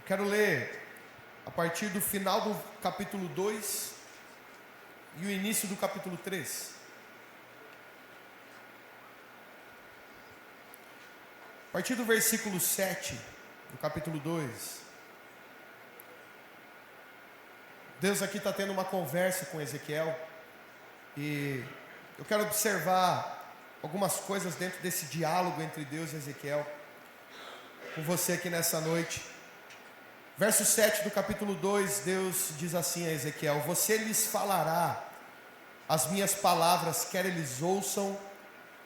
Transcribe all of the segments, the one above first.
Quero ler a partir do final do capítulo 2 e o início do capítulo 3. A partir do versículo 7 do capítulo 2. Deus aqui está tendo uma conversa com Ezequiel e eu quero observar algumas coisas dentro desse diálogo entre Deus e Ezequiel com você aqui nessa noite. Verso 7 do capítulo 2, Deus diz assim a Ezequiel: você lhes falará as minhas palavras, quer eles ouçam,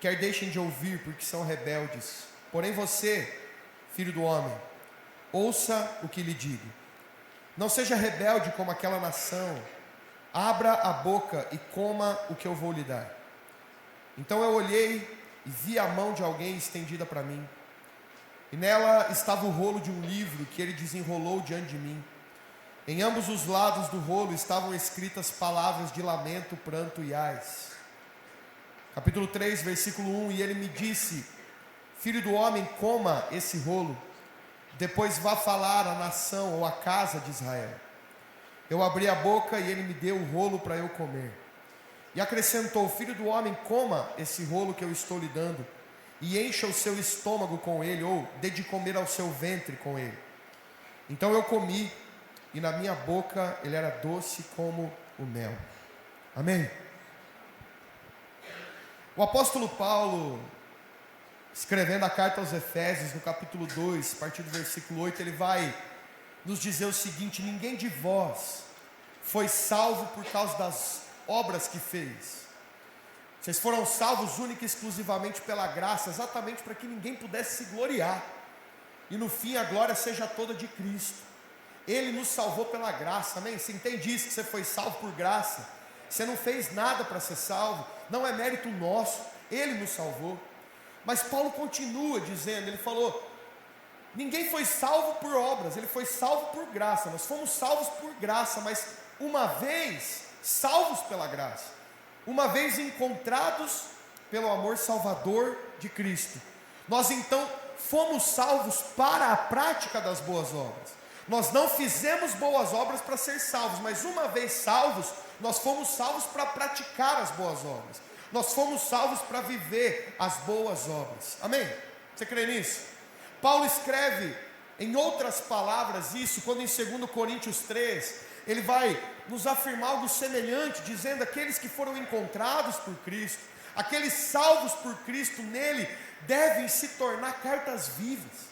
quer deixem de ouvir, porque são rebeldes. Porém você, filho do homem, ouça o que lhe digo. Não seja rebelde como aquela nação, abra a boca e coma o que eu vou lhe dar. Então eu olhei e vi a mão de alguém estendida para mim, e nela estava o rolo de um livro que ele desenrolou diante de mim. Em ambos os lados do rolo estavam escritas palavras de lamento, pranto e ais. Capítulo 3, versículo 1, e ele me disse: filho do homem, coma esse rolo, depois vá falar à nação ou à casa de Israel. Eu abri a boca e ele me deu o rolo para eu comer. E acrescentou: filho do homem, coma esse rolo que eu estou lhe dando, e encha o seu estômago com ele, ou dê de comer ao seu ventre com ele. Então eu comi, e na minha boca ele era doce como o mel. Amém? O apóstolo Paulo, escrevendo a carta aos Efésios, no capítulo 2, a partir do versículo 8, ele vai nos dizer o seguinte: ninguém de vós foi salvo por causa das obras que fez. Vocês foram salvos única e exclusivamente pela graça, exatamente para que ninguém pudesse se gloriar, e no fim a glória seja toda de Cristo. Ele nos salvou pela graça, amém? Você entende isso, que você foi salvo por graça? Você não fez nada para ser salvo, não é mérito nosso, Ele nos salvou. Mas Paulo continua dizendo, ele falou: ninguém foi salvo por obras, ele foi salvo por graça. Nós fomos salvos por graça, mas uma vez salvos pela graça, uma vez encontrados pelo amor salvador de Cristo, nós então fomos salvos para a prática das boas obras. Nós não fizemos boas obras para ser salvos, mas uma vez salvos, nós fomos salvos para praticar as boas obras. Nós fomos salvos para viver as boas obras. Amém? Você crê nisso? Paulo escreve, em outras palavras, isso, quando em 2 Coríntios 3, ele vai nos afirmar algo semelhante, dizendo: aqueles que foram encontrados por Cristo, aqueles salvos por Cristo nele, devem se tornar cartas vivas,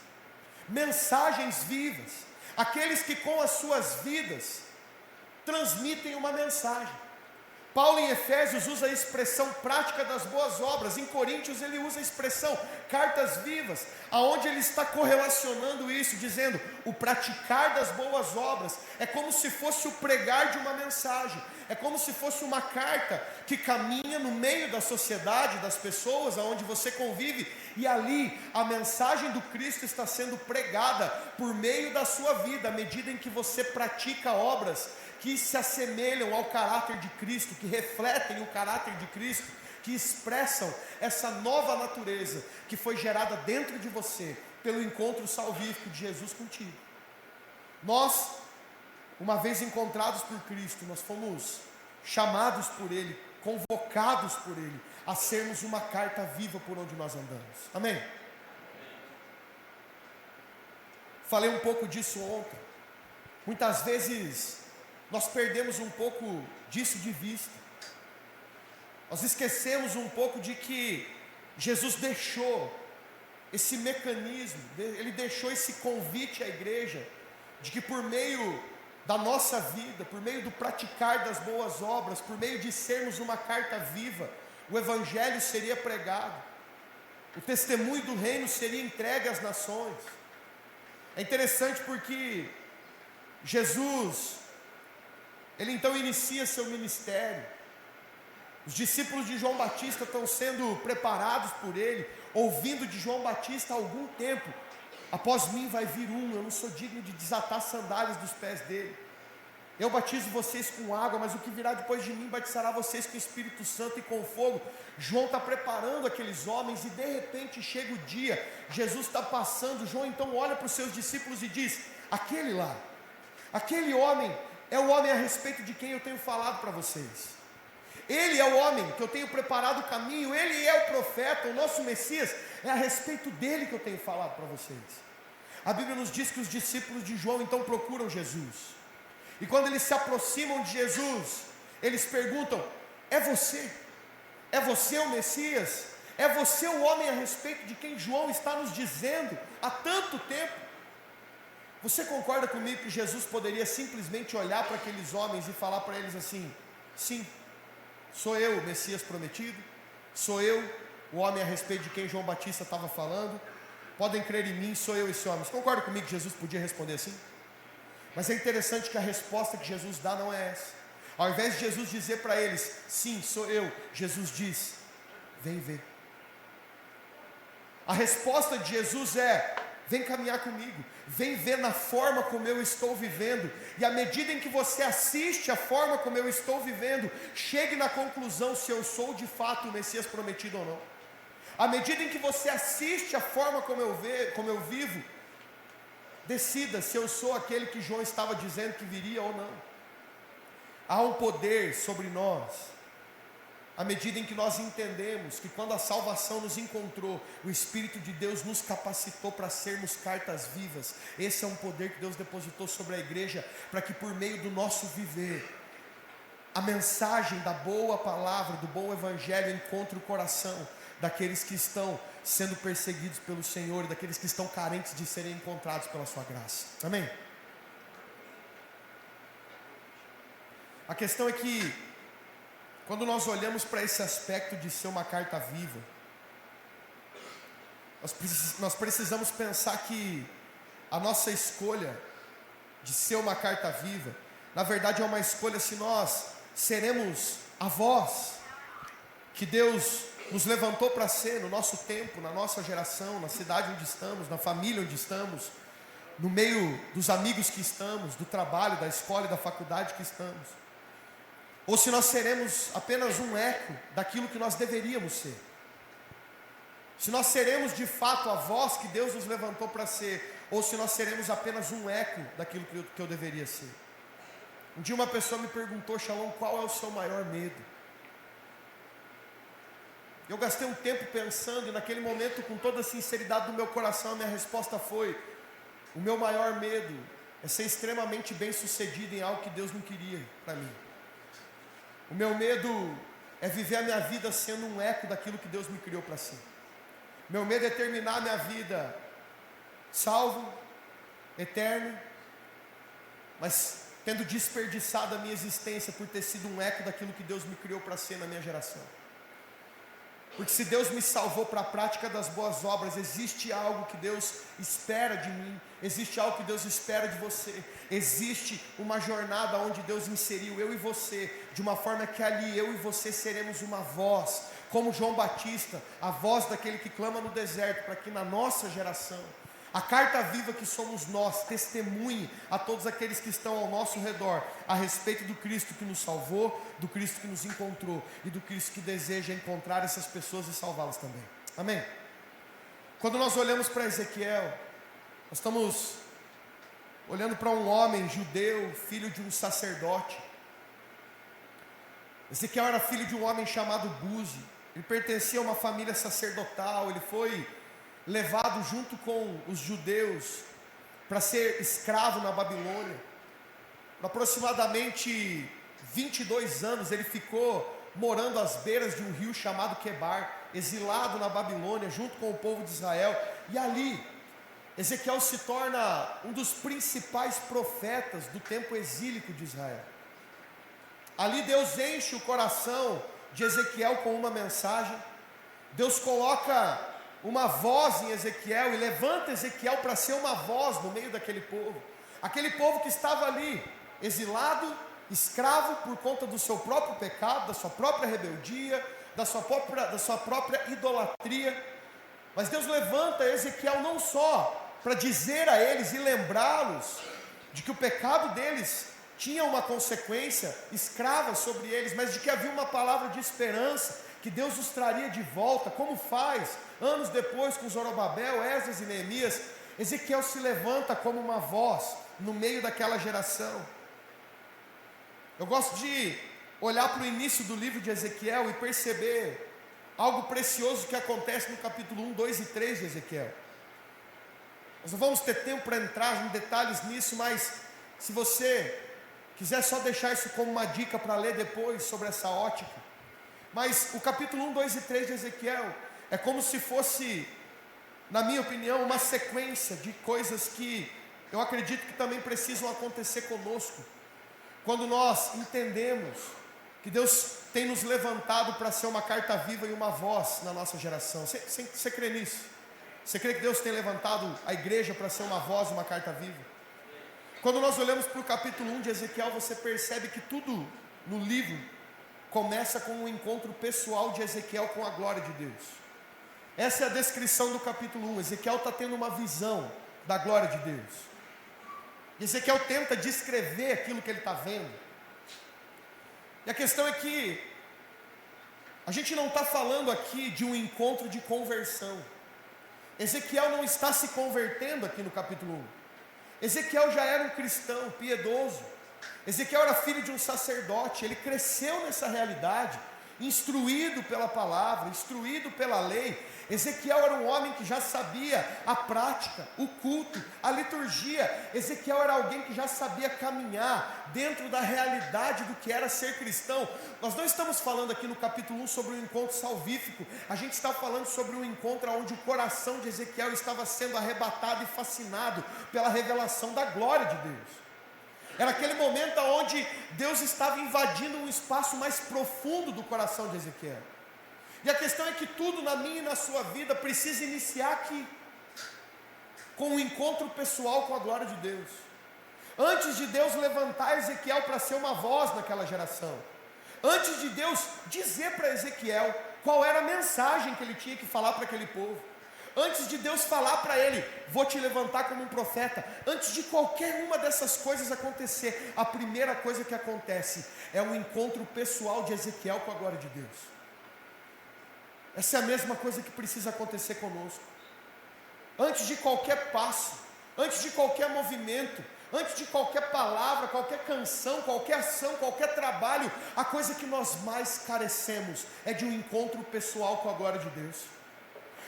mensagens vivas, aqueles que com as suas vidas transmitem uma mensagem. Paulo em Efésios usa a expressão prática das boas obras. Em Coríntios ele usa a expressão cartas vivas, aonde ele está correlacionando isso, dizendo: o praticar das boas obras é como se fosse o pregar de uma mensagem, é como se fosse uma carta que caminha no meio da sociedade, das pessoas aonde você convive, e ali a mensagem do Cristo está sendo pregada por meio da sua vida, à medida em que você pratica obras que se assemelham ao caráter de Cristo, que refletem o caráter de Cristo, que expressam essa nova natureza que foi gerada dentro de você pelo encontro salvífico de Jesus contigo. Nós, uma vez encontrados por Cristo, nós fomos chamados por Ele, convocados por Ele, a sermos uma carta viva por onde nós andamos. Amém? Falei um pouco disso ontem. Muitas vezes nós perdemos um pouco disso de vista. Nós esquecemos um pouco de que Jesus deixou esse mecanismo, Ele deixou esse convite à igreja, de que por meio da nossa vida, por meio do praticar das boas obras, por meio de sermos uma carta viva, o Evangelho seria pregado, o testemunho do reino seria entregue às nações. É interessante porque Jesus, Ele então inicia seu ministério. Os discípulos de João Batista estão sendo preparados por Ele, ouvindo de João Batista há algum tempo: após mim vai vir um, eu não sou digno de desatar as sandálias dos pés dele. Eu batizo vocês com água, mas o que virá depois de mim batizará vocês com o Espírito Santo e com fogo. João está preparando aqueles homens e de repente chega o dia, Jesus está passando. João então olha para os seus discípulos e diz: aquele lá. Aquele homem é o homem a respeito de quem eu tenho falado para vocês. Ele é o homem que eu tenho preparado o caminho, ele é o profeta, o nosso Messias, é a respeito dele que eu tenho falado para vocês. A Bíblia nos diz que os discípulos de João então procuram Jesus, e quando eles se aproximam de Jesus, eles perguntam: é você? É você o Messias? É você o homem a respeito de quem João está nos dizendo há tanto tempo? Você concorda comigo que Jesus poderia simplesmente olhar para aqueles homens e falar para eles assim: sim, sou eu o Messias prometido, sou eu o homem a respeito de quem João Batista estava falando, podem crer em mim, sou eu esse homem? Você concorda comigo que Jesus podia responder assim? Mas é interessante que a resposta que Jesus dá não é essa. Ao invés de Jesus dizer para eles: sim, sou eu, Jesus diz: vem ver. A resposta de Jesus é: vem caminhar comigo, vem ver na forma como eu estou vivendo, e à medida em que você assiste a forma como eu estou vivendo, chegue na conclusão se eu sou de fato o Messias prometido ou não. À medida em que você assiste a forma como eu vivo, decida se eu sou aquele que João estava dizendo que viria ou não. Há um poder sobre nós, à medida em que nós entendemos que quando a salvação nos encontrou, o Espírito de Deus nos capacitou para sermos cartas vivas. Esse é um poder que Deus depositou sobre a igreja, para que por meio do nosso viver, a mensagem da boa palavra, do bom evangelho, encontre o coração daqueles que estão sendo perseguidos pelo Senhor, e daqueles que estão carentes de serem encontrados pela sua graça. Amém? A questão é que, quando nós olhamos para esse aspecto de ser uma carta viva, nós precisamos pensar que a nossa escolha de ser uma carta viva, na verdade é uma escolha se nós seremos a voz que Deus nos levantou para ser no nosso tempo, na nossa geração, na cidade onde estamos, na família onde estamos, no meio dos amigos que estamos, do trabalho, da escola e da faculdade que estamos. Ou se nós seremos apenas um eco daquilo que nós deveríamos ser. Se nós seremos de fato a voz que Deus nos levantou para ser, ou se nós seremos apenas um eco daquilo que eu deveria ser. Um dia uma pessoa me perguntou: Shalom, qual é o seu maior medo? Eu gastei um tempo pensando, e naquele momento, com toda a sinceridade do meu coração, a minha resposta foi: o meu maior medo é ser extremamente bem sucedido em algo que Deus não queria para mim. O meu medo é viver a minha vida sendo um eco daquilo que Deus me criou para ser. Meu medo é terminar a minha vida salvo, eterno, mas tendo desperdiçado a minha existência por ter sido um eco daquilo que Deus me criou para ser na minha geração. Porque se Deus me salvou para a prática das boas obras, existe algo que Deus espera de mim, existe algo que Deus espera de você, existe uma jornada onde Deus inseriu eu e você, de uma forma que ali eu e você seremos uma voz, como João Batista, a voz daquele que clama no deserto, para que na nossa geração, a carta viva que somos nós, testemunhe a todos aqueles que estão ao nosso redor, a respeito do Cristo que nos salvou, do Cristo que nos encontrou, e do Cristo que deseja encontrar essas pessoas e salvá-las também. Amém? Quando nós olhamos para Ezequiel, nós estamos olhando para um homem judeu, filho de um sacerdote. Ezequiel era filho de um homem chamado Buzi. Ele pertencia a uma família sacerdotal. Ele foi levado junto com os judeus para ser escravo na Babilônia. Por aproximadamente 22 anos ele ficou morando às beiras de um rio chamado Quebar, exilado na Babilônia junto com o povo de Israel. E ali Ezequiel se torna um dos principais profetas do tempo exílico de Israel. Ali Deus enche o coração de Ezequiel com uma mensagem. Deus coloca uma voz em Ezequiel e levanta Ezequiel para ser uma voz no meio daquele povo. Aquele povo que estava ali, exilado, escravo por conta do seu próprio pecado, da sua própria rebeldia, da sua própria idolatria. Mas Deus levanta Ezequiel não só para dizer a eles e lembrá-los de que o pecado deles tinha uma consequência escrava sobre eles, mas de que havia uma palavra de esperança, que Deus os traria de volta, como faz anos depois com Zorobabel, Esdras e Neemias. Ezequiel se levanta como uma voz no meio daquela geração. Eu gosto de olhar para o início do livro de Ezequiel e perceber algo precioso que acontece no capítulo 1, 2 e 3 de Ezequiel. Nós não vamos ter tempo para entrar em detalhes nisso, mas se você quiser só deixar isso como uma dica para ler depois sobre essa ótica. Mas o capítulo 1, 2 e 3 de Ezequiel é como se fosse, na minha opinião, uma sequência de coisas que eu acredito que também precisam acontecer conosco. Quando nós entendemos que Deus tem nos levantado para ser uma carta viva e uma voz na nossa geração. Você crê nisso? Você crê que Deus tem levantado a igreja para ser uma voz, uma carta viva? Quando nós olhamos para o capítulo 1 de Ezequiel, você percebe que tudo no livro começa com um encontro pessoal de Ezequiel com a glória de Deus. Essa é a descrição do capítulo 1. Ezequiel está tendo uma visão da glória de Deus. Ezequiel tenta descrever aquilo que ele está vendo. E a questão é que a gente não está falando aqui de um encontro de conversão. Ezequiel não está se convertendo aqui no capítulo 1. Ezequiel já era um cristão piedoso. Ezequiel era filho de um sacerdote. Ele cresceu nessa realidade, instruído pela palavra, instruído pela lei. Ezequiel era um homem que já sabia a prática, o culto, a liturgia. Ezequiel era alguém que já sabia caminhar dentro da realidade do que era ser cristão. Nós não estamos falando aqui no capítulo 1 sobre um encontro salvífico. A gente está falando sobre um encontro onde o coração de Ezequiel estava sendo arrebatado e fascinado pela revelação da glória de Deus. Era aquele momento onde Deus estava invadindo um espaço mais profundo do coração de Ezequiel. E a questão é que tudo na minha e na sua vida precisa iniciar aqui, com um encontro pessoal com a glória de Deus. Antes de Deus levantar Ezequiel para ser uma voz naquela geração, antes de Deus dizer para Ezequiel qual era a mensagem que ele tinha que falar para aquele povo, antes de Deus falar para ele, vou te levantar como um profeta, antes de qualquer uma dessas coisas acontecer, a primeira coisa que acontece é um encontro pessoal de Ezequiel com a glória de Deus. Essa é a mesma coisa que precisa acontecer conosco. Antes de qualquer passo, antes de qualquer movimento, antes de qualquer palavra, qualquer canção, qualquer ação, qualquer trabalho, a coisa que nós mais carecemos é de um encontro pessoal com a glória de Deus.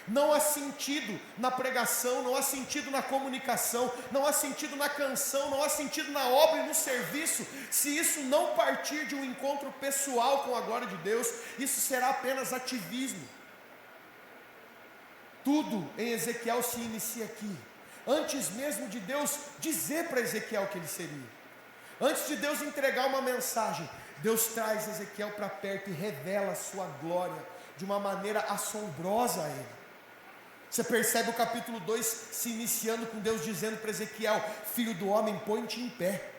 Não há sentido na pregação, não há sentido na comunicação, não há sentido na canção, não há sentido na obra e no serviço, se isso não partir de um encontro pessoal com a glória de Deus. Isso será apenas ativismo. Tudo em Ezequiel se inicia aqui, antes mesmo de Deus dizer para Ezequiel que ele seria. Antes de Deus entregar uma mensagem, Deus traz Ezequiel para perto e revela a sua glória de uma maneira assombrosa a ele. Você percebe o capítulo 2 se iniciando com Deus dizendo para Ezequiel: filho do homem, põe-te em pé.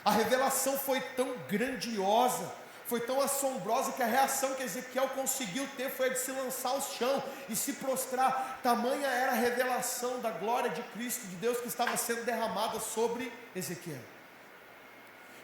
A revelação foi tão grandiosa, foi tão assombrosa, que a reação que Ezequiel conseguiu ter foi a de se lançar ao chão e se prostrar. Tamanha era a revelação da glória de Cristo, de Deus, que estava sendo derramada sobre Ezequiel.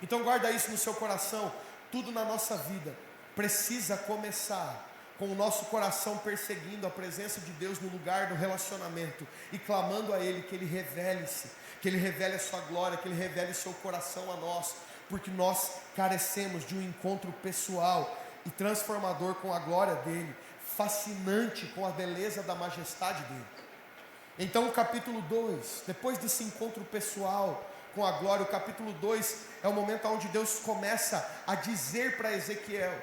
Então guarda isso no seu coração. Tudo na nossa vida precisa começar com o nosso coração perseguindo a presença de Deus no lugar do relacionamento e clamando a Ele que Ele revele-se, que Ele revele a sua glória, que Ele revele o seu coração a nós, porque nós carecemos de um encontro pessoal e transformador com a glória dEle, fascinante com a beleza da majestade dEle. Então o capítulo 2, depois desse encontro pessoal com a glória, o capítulo 2 é o momento onde Deus começa a dizer para Ezequiel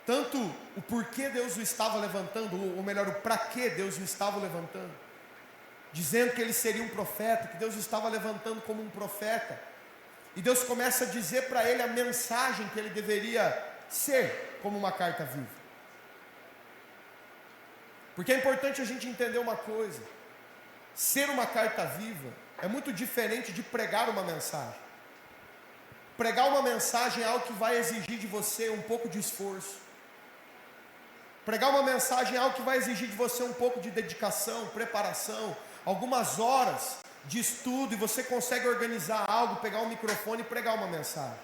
tanto o porquê Deus o estava levantando, ou melhor, o para que Deus o estava levantando, dizendo que ele seria um profeta, que Deus o estava levantando como um profeta, e Deus começa a dizer para ele a mensagem que ele deveria ser como uma carta viva. Porque é importante a gente entender uma coisa: ser uma carta viva é muito diferente de pregar uma mensagem. Pregar uma mensagem é algo que vai exigir de você um pouco de esforço. Pregar uma mensagem é algo que vai exigir de você um pouco de dedicação, preparação, algumas horas de estudo, e você consegue organizar algo, pegar um microfone e pregar uma mensagem.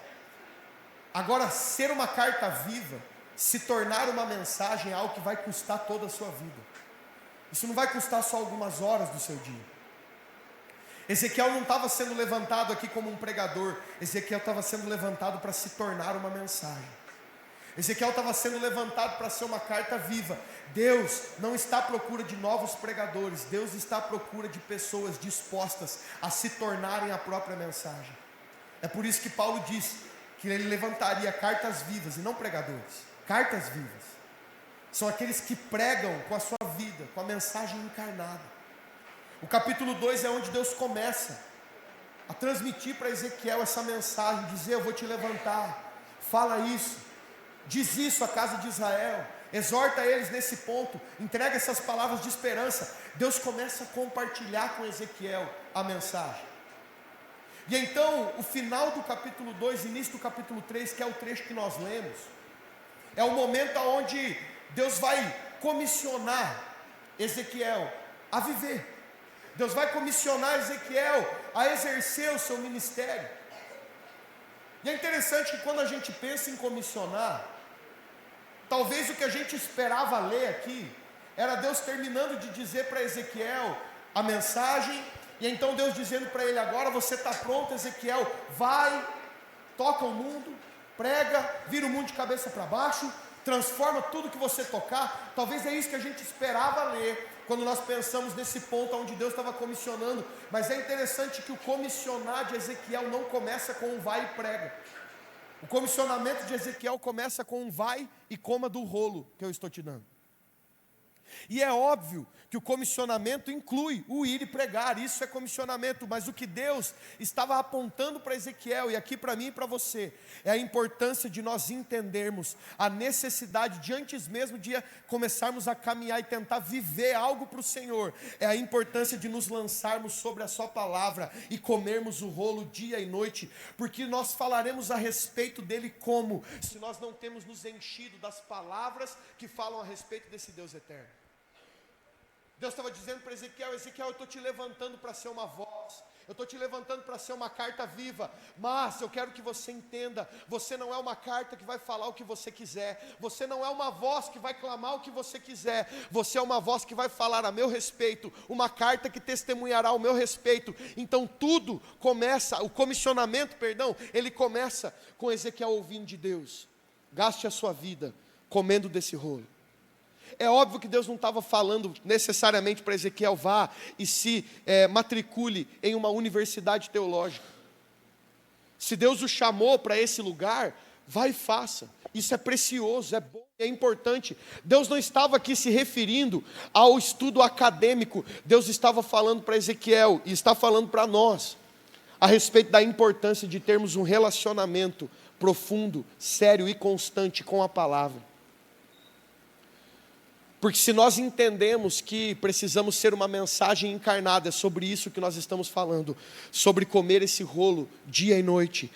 Agora, ser uma carta viva, se tornar uma mensagem, é algo que vai custar toda a sua vida. Isso não vai custar só algumas horas do seu dia. Ezequiel não estava sendo levantado aqui como um pregador. Ezequiel estava sendo levantado para se tornar uma mensagem. Ezequiel estava sendo levantado para ser uma carta viva. Deus não está à procura de novos pregadores. Deus está à procura de pessoas dispostas a se tornarem a própria mensagem. É por isso que Paulo diz que ele levantaria cartas vivas e não pregadores. Cartas vivas são aqueles que pregam com a sua vida, com a mensagem encarnada. O capítulo 2 é onde Deus começa a transmitir para Ezequiel essa mensagem, dizer: eu vou te levantar, fala isso, diz isso à casa de Israel, exorta eles nesse ponto, entrega essas palavras de esperança. Deus começa a compartilhar com Ezequiel a mensagem. E então, o final do capítulo 2, início do capítulo 3, que é o trecho que nós lemos, é o momento onde Deus vai comissionar Ezequiel a viver. Deus vai comissionar Ezequiel a exercer o seu ministério. E é interessante que quando a gente pensa em comissionar, talvez o que a gente esperava ler aqui era Deus terminando de dizer para Ezequiel a mensagem, e então Deus dizendo para ele: agora você está pronto, Ezequiel, vai, toca o mundo, prega, vira o mundo de cabeça para baixo, transforma tudo que você tocar. Talvez é isso que a gente esperava ler quando nós pensamos nesse ponto onde Deus estava comissionando. Mas é interessante que o comissionar de Ezequiel não começa com um vai e prega. O comissionamento de Ezequiel começa com um vai e coma do rolo que eu estou te dando. E é óbvio que o comissionamento inclui o ir e pregar, isso é comissionamento, mas o que Deus estava apontando para Ezequiel, e aqui para mim e para você, é a importância de nós entendermos a necessidade de, antes mesmo de começarmos a caminhar e tentar viver algo para o Senhor, é a importância de nos lançarmos sobre a sua palavra e comermos o rolo dia e noite, porque nós falaremos a respeito dele como? Se nós não temos nos enchido das palavras que falam a respeito desse Deus eterno. Deus estava dizendo para Ezequiel: Ezequiel, eu estou te levantando para ser uma voz, eu estou te levantando para ser uma carta viva, mas eu quero que você entenda, você não é uma carta que vai falar o que você quiser, você não é uma voz que vai clamar o que você quiser, você é uma voz que vai falar a meu respeito, uma carta que testemunhará o meu respeito. Então tudo começa, o comissionamento, ele começa com Ezequiel ouvindo de Deus: gaste a sua vida comendo desse rolo. É óbvio que Deus não estava falando necessariamente para Ezequiel: vá e se matricule em uma universidade teológica. Se Deus o chamou para esse lugar, vá e faça. Isso é precioso, é bom, é importante. Deus não estava aqui se referindo ao estudo acadêmico. Deus estava falando para Ezequiel, e está falando para nós, a respeito da importância de termos um relacionamento profundo, sério e constante com a palavra. Porque se nós entendemos que precisamos ser uma mensagem encarnada, é sobre isso que nós estamos falando, sobre comer esse rolo dia e noite,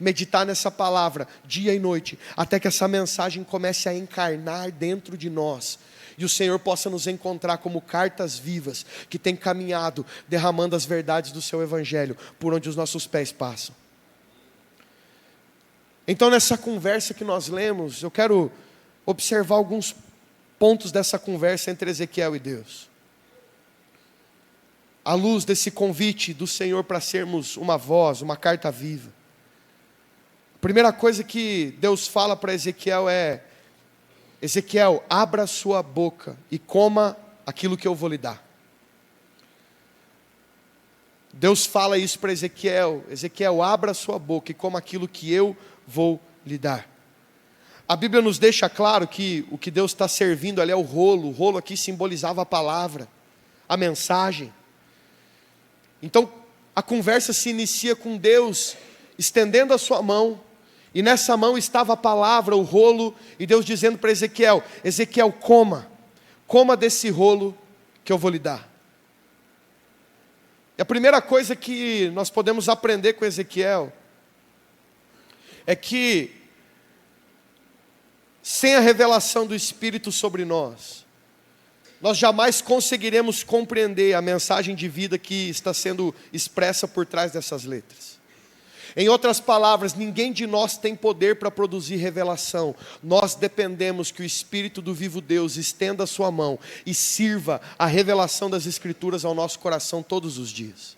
meditar nessa palavra dia e noite, até que essa mensagem comece a encarnar dentro de nós, e o Senhor possa nos encontrar como cartas vivas, que tem caminhado, derramando as verdades do seu Evangelho, por onde os nossos pés passam. Então, nessa conversa que nós lemos, eu quero observar alguns pontos dessa conversa entre Ezequiel e Deus, à luz desse convite do Senhor para sermos uma voz, uma carta viva. A primeira coisa que Deus fala para Ezequiel é: Ezequiel, abra a sua boca e coma aquilo que eu vou lhe dar. Deus fala isso para Ezequiel: Ezequiel, abra a sua boca e coma aquilo que eu vou lhe dar. A Bíblia nos deixa claro que o que Deus está servindo ali é o rolo aqui simbolizava a palavra, a mensagem. Então a conversa se inicia com Deus estendendo a sua mão, e nessa mão estava a palavra, o rolo, e Deus dizendo para Ezequiel: Ezequiel, coma desse rolo que eu vou lhe dar. E a primeira coisa que nós podemos aprender com Ezequiel é que sem a revelação do Espírito sobre nós jamais conseguiremos compreender a mensagem de vida que está sendo expressa por trás dessas letras. Em outras palavras, ninguém de nós tem poder para produzir revelação. Nós dependemos que o Espírito do vivo Deus estenda a sua mão e sirva a revelação das Escrituras ao nosso coração todos os dias.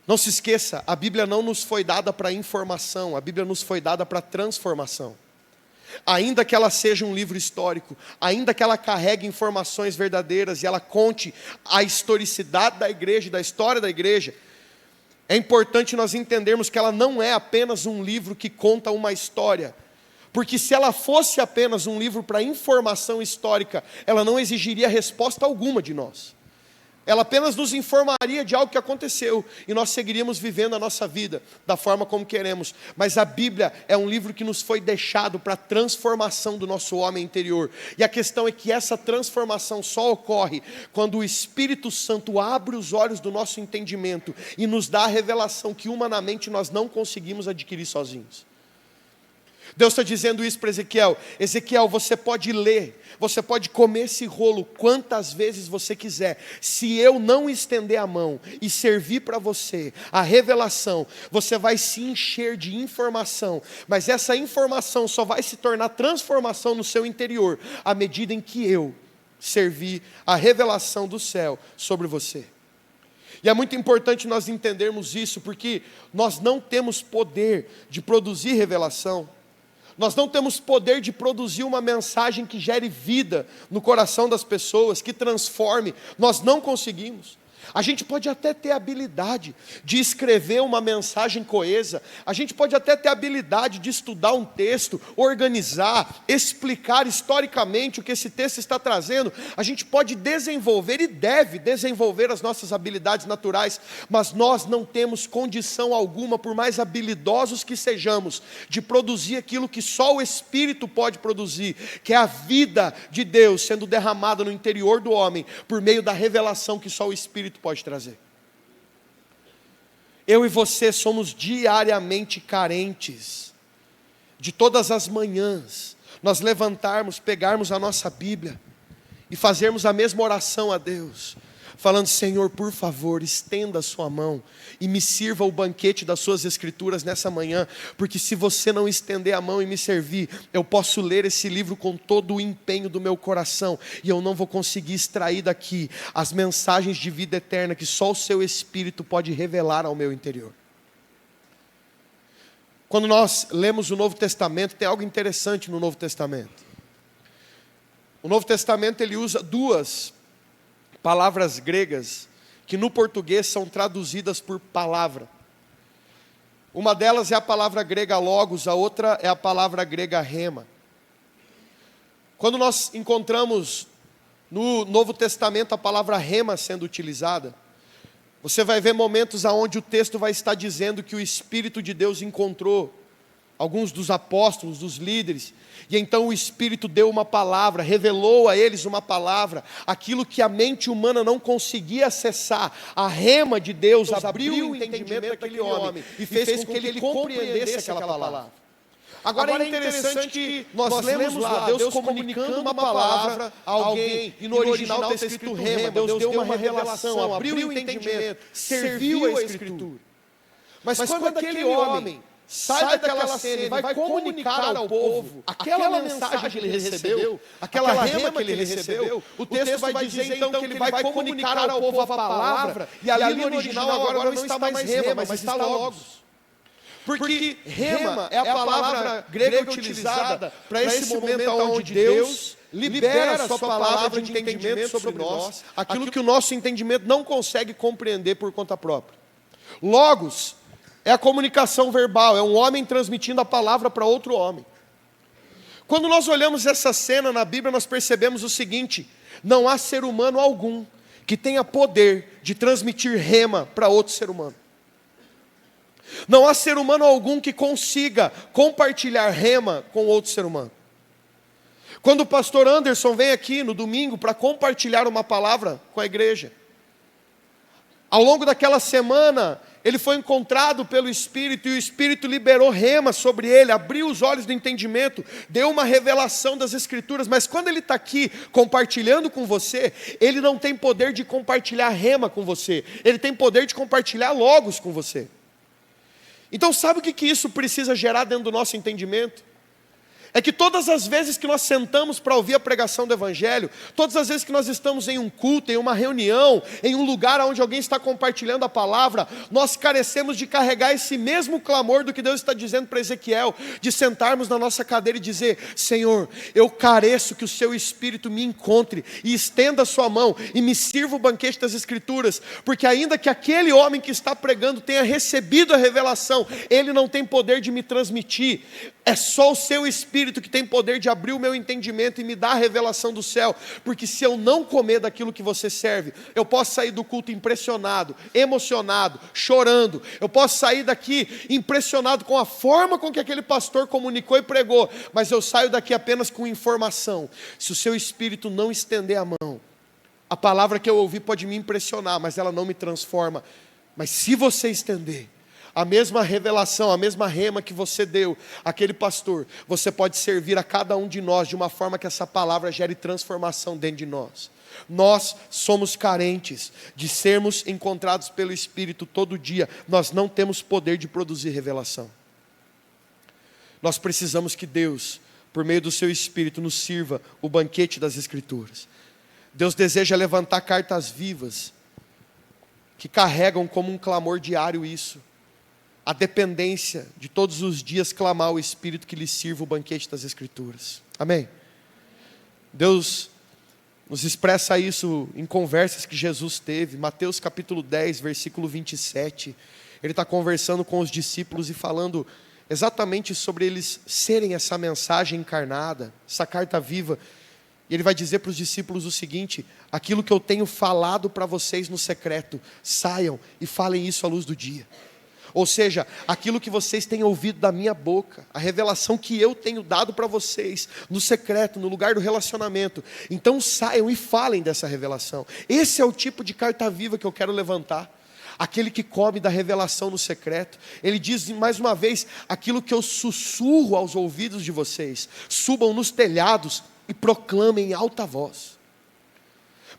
Não se esqueça, a Bíblia não nos foi dada para informação, a Bíblia nos foi dada para transformação. Ainda que ela seja um livro histórico, ainda que ela carregue informações verdadeiras e ela conte a historicidade da igreja, da história da igreja, é importante nós entendermos que ela não é apenas um livro que conta uma história. Porque se ela fosse apenas um livro para informação histórica, ela não exigiria resposta alguma de nós. Ela apenas nos informaria de algo que aconteceu e nós seguiríamos vivendo a nossa vida da forma como queremos. Mas a Bíblia é um livro que nos foi deixado para a transformação do nosso homem interior. E a questão é que essa transformação só ocorre quando o Espírito Santo abre os olhos do nosso entendimento e nos dá a revelação que humanamente nós não conseguimos adquirir sozinhos. Deus está dizendo isso para Ezequiel. Ezequiel, você pode ler, você pode comer esse rolo quantas vezes você quiser. Se eu não estender a mão e servir para você a revelação, você vai se encher de informação. Mas essa informação só vai se tornar transformação no seu interior à medida em que eu servir a revelação do céu sobre você. E é muito importante nós entendermos isso, porque nós não temos poder de produzir revelação. Nós não temos poder de produzir uma mensagem que gere vida no coração das pessoas, que transforme. Nós não conseguimos. A gente pode até ter habilidade de escrever uma mensagem coesa, a gente pode até ter habilidade de estudar um texto, organizar, explicar historicamente o que esse texto está trazendo, a gente pode desenvolver e deve desenvolver as nossas habilidades naturais, mas nós não temos condição alguma, por mais habilidosos que sejamos, de produzir aquilo que só o Espírito pode produzir, que é a vida de Deus sendo derramada no interior do homem, por meio da revelação que só o Espírito pode trazer. Eu e você somos diariamente carentes de todas as manhãs nós levantarmos, pegarmos a nossa Bíblia e fazermos a mesma oração a Deus, falando: Senhor, por favor, estenda a sua mão e me sirva o banquete das suas Escrituras nessa manhã, porque se você não estender a mão e me servir, eu posso ler esse livro com todo o empenho do meu coração, e eu não vou conseguir extrair daqui as mensagens de vida eterna que só o seu Espírito pode revelar ao meu interior. Quando nós lemos o Novo Testamento, tem algo interessante no Novo Testamento. O Novo Testamento ele usa duas palavras gregas que no português são traduzidas por palavra. Uma delas é a palavra grega logos, a outra é a palavra grega rema. Quando nós encontramos no Novo Testamento a palavra rema sendo utilizada, você vai ver momentos onde o texto vai estar dizendo que o Espírito de Deus encontrou alguns dos apóstolos, dos líderes, e então o Espírito deu uma palavra, revelou a eles uma palavra, aquilo que a mente humana não conseguia acessar, a rema de Deus abriu o entendimento daquele homem e fez com que ele compreendesse aquela palavra. Agora é interessante que nós lemos lá Deus comunicando uma palavra a alguém, e no original está escrito rema. Deus deu uma revelação, abriu o entendimento, serviu a Escritura. Mas quando aquele homem sai daquela cena e vai comunicar ao povo aquela mensagem que ele recebeu, aquela rema que ele recebeu, o texto vai dizer então que ele vai comunicar ao povo a palavra, e ali no original agora não está mais rema, mas está logos. Porque rema é a palavra grega utilizada para esse momento onde Deus libera a sua palavra de entendimento sobre nós, aquilo que o nosso entendimento não consegue compreender por conta própria. Logos é a comunicação verbal, é um homem transmitindo a palavra para outro homem. Quando nós olhamos essa cena na Bíblia, nós percebemos o seguinte: não há ser humano algum que tenha poder de transmitir rema para outro ser humano. Não há ser humano algum que consiga compartilhar rema com outro ser humano. Quando o pastor Anderson vem aqui no domingo para compartilhar uma palavra com a igreja, ao longo daquela semana, ele foi encontrado pelo Espírito, e o Espírito liberou rema sobre ele, abriu os olhos do entendimento, deu uma revelação das Escrituras, mas quando ele está aqui compartilhando com você, ele não tem poder de compartilhar rema com você, ele tem poder de compartilhar logos com você. Então sabe o que isso precisa gerar dentro do nosso entendimento? É que todas as vezes que nós sentamos para ouvir a pregação do Evangelho, todas as vezes que nós estamos em um culto, em uma reunião, em um lugar onde alguém está compartilhando a palavra, nós carecemos de carregar esse mesmo clamor do que Deus está dizendo para Ezequiel, de sentarmos na nossa cadeira e dizer: Senhor, eu careço que o Seu Espírito me encontre e estenda a Sua mão e me sirva o banquete das Escrituras, porque ainda que aquele homem que está pregando tenha recebido a revelação, ele não tem poder de me transmitir. É só o Seu Espírito que tem poder de abrir o meu entendimento e me dar a revelação do céu, porque se eu não comer daquilo que você serve, eu posso sair do culto impressionado, emocionado, chorando, eu posso sair daqui impressionado com a forma com que aquele pastor comunicou e pregou, mas eu saio daqui apenas com informação. Se o Seu Espírito não estender a mão, a palavra que eu ouvi pode me impressionar, mas ela não me transforma. Mas se você estender a mesma revelação, a mesma rema que você deu àquele pastor, você pode servir a cada um de nós de uma forma que essa palavra gere transformação dentro de nós. Nós somos carentes de sermos encontrados pelo Espírito todo dia. Nós não temos poder de produzir revelação. Nós precisamos que Deus, por meio do Seu Espírito, nos sirva o banquete das Escrituras. Deus deseja levantar cartas vivas que carregam como um clamor diário isso. A dependência de todos os dias clamar ao Espírito que lhe sirva o banquete das Escrituras. Amém? Deus nos expressa isso em conversas que Jesus teve. Mateus capítulo 10, versículo 27. Ele está conversando com os discípulos e falando exatamente sobre eles serem essa mensagem encarnada, essa carta viva. E ele vai dizer para os discípulos o seguinte: aquilo que eu tenho falado para vocês no secreto, saiam e falem isso à luz do dia. Ou seja, aquilo que vocês têm ouvido da minha boca, a revelação que eu tenho dado para vocês, no secreto, no lugar do relacionamento. Então saiam e falem dessa revelação. Esse é o tipo de carta viva que eu quero levantar. Aquele que come da revelação no secreto. Ele diz mais uma vez: aquilo que eu sussurro aos ouvidos de vocês, subam nos telhados e proclamem em alta voz.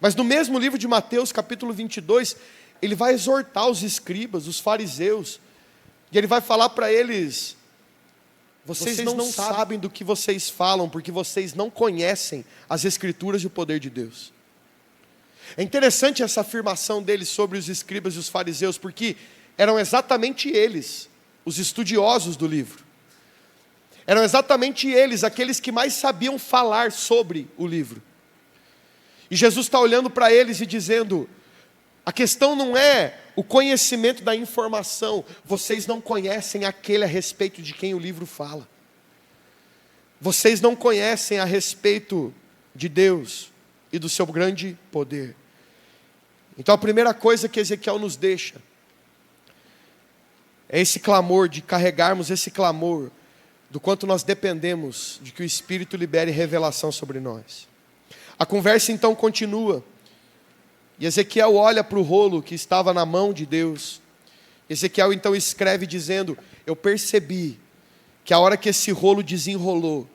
Mas no mesmo livro de Mateus capítulo 22, ele vai exortar os escribas, os fariseus, e ele vai falar para eles: vocês não sabem do que vocês falam, porque vocês não conhecem as Escrituras e o poder de Deus. É interessante essa afirmação deles sobre os escribas e os fariseus, porque eram exatamente eles, os estudiosos do livro. Eram exatamente eles, aqueles que mais sabiam falar sobre o livro. E Jesus está olhando para eles e dizendo: a questão não é o conhecimento da informação. Vocês não conhecem aquele a respeito de quem o livro fala. Vocês não conhecem a respeito de Deus e do seu grande poder. Então a primeira coisa que Ezequiel nos deixa é esse clamor, de carregarmos esse clamor do quanto nós dependemos de que o Espírito libere revelação sobre nós. A conversa então continua. E Ezequiel olha para o rolo que estava na mão de Deus. Ezequiel então escreve dizendo: eu percebi que a hora que esse rolo desenrolou,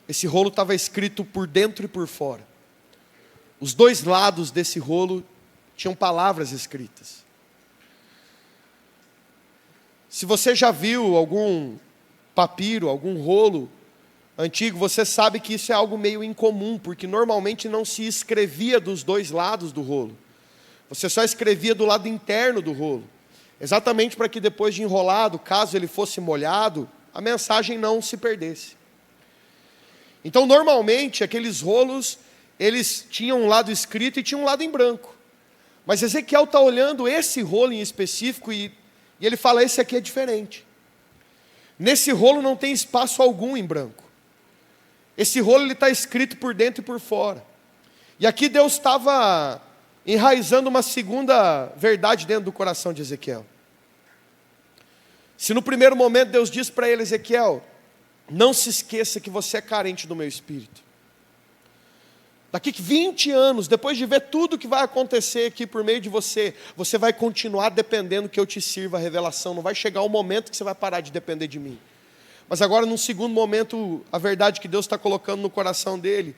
esse rolo estava escrito por dentro e por fora. Os dois lados desse rolo tinham palavras escritas. Se você já viu algum papiro, algum rolo antigo, você sabe que isso é algo meio incomum, porque normalmente não se escrevia dos dois lados do rolo. Você só escrevia do lado interno do rolo, exatamente para que depois de enrolado, caso ele fosse molhado, a mensagem não se perdesse. Então normalmente aqueles rolos, eles tinham um lado escrito e tinham um lado em branco. Mas Ezequiel está olhando esse rolo em específico e ele fala: esse aqui é diferente. Nesse rolo não tem espaço algum em branco. Esse rolo está escrito por dentro e por fora. E aqui Deus estava enraizando uma segunda verdade dentro do coração de Ezequiel. Se no primeiro momento Deus diz para ele: Ezequiel, não se esqueça que você é carente do meu Espírito. Daqui 20 anos, depois de ver tudo que vai acontecer aqui por meio de você, você vai continuar dependendo que eu te sirva a revelação. Não vai chegar um momento que você vai parar de depender de mim. Mas agora, num segundo momento, a verdade que Deus está colocando no coração dele,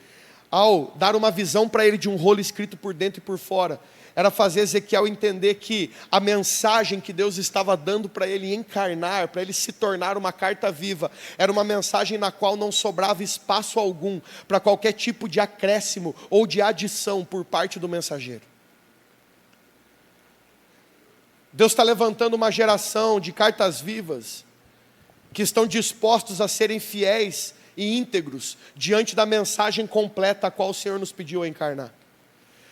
ao dar uma visão para ele de um rolo escrito por dentro e por fora, era fazer Ezequiel entender que a mensagem que Deus estava dando para ele encarnar, para ele se tornar uma carta viva, era uma mensagem na qual não sobrava espaço algum para qualquer tipo de acréscimo ou de adição por parte do mensageiro. Deus está levantando uma geração de cartas vivas que estão dispostos a serem fiéis e íntegros diante da mensagem completa a qual o Senhor nos pediu a encarnar.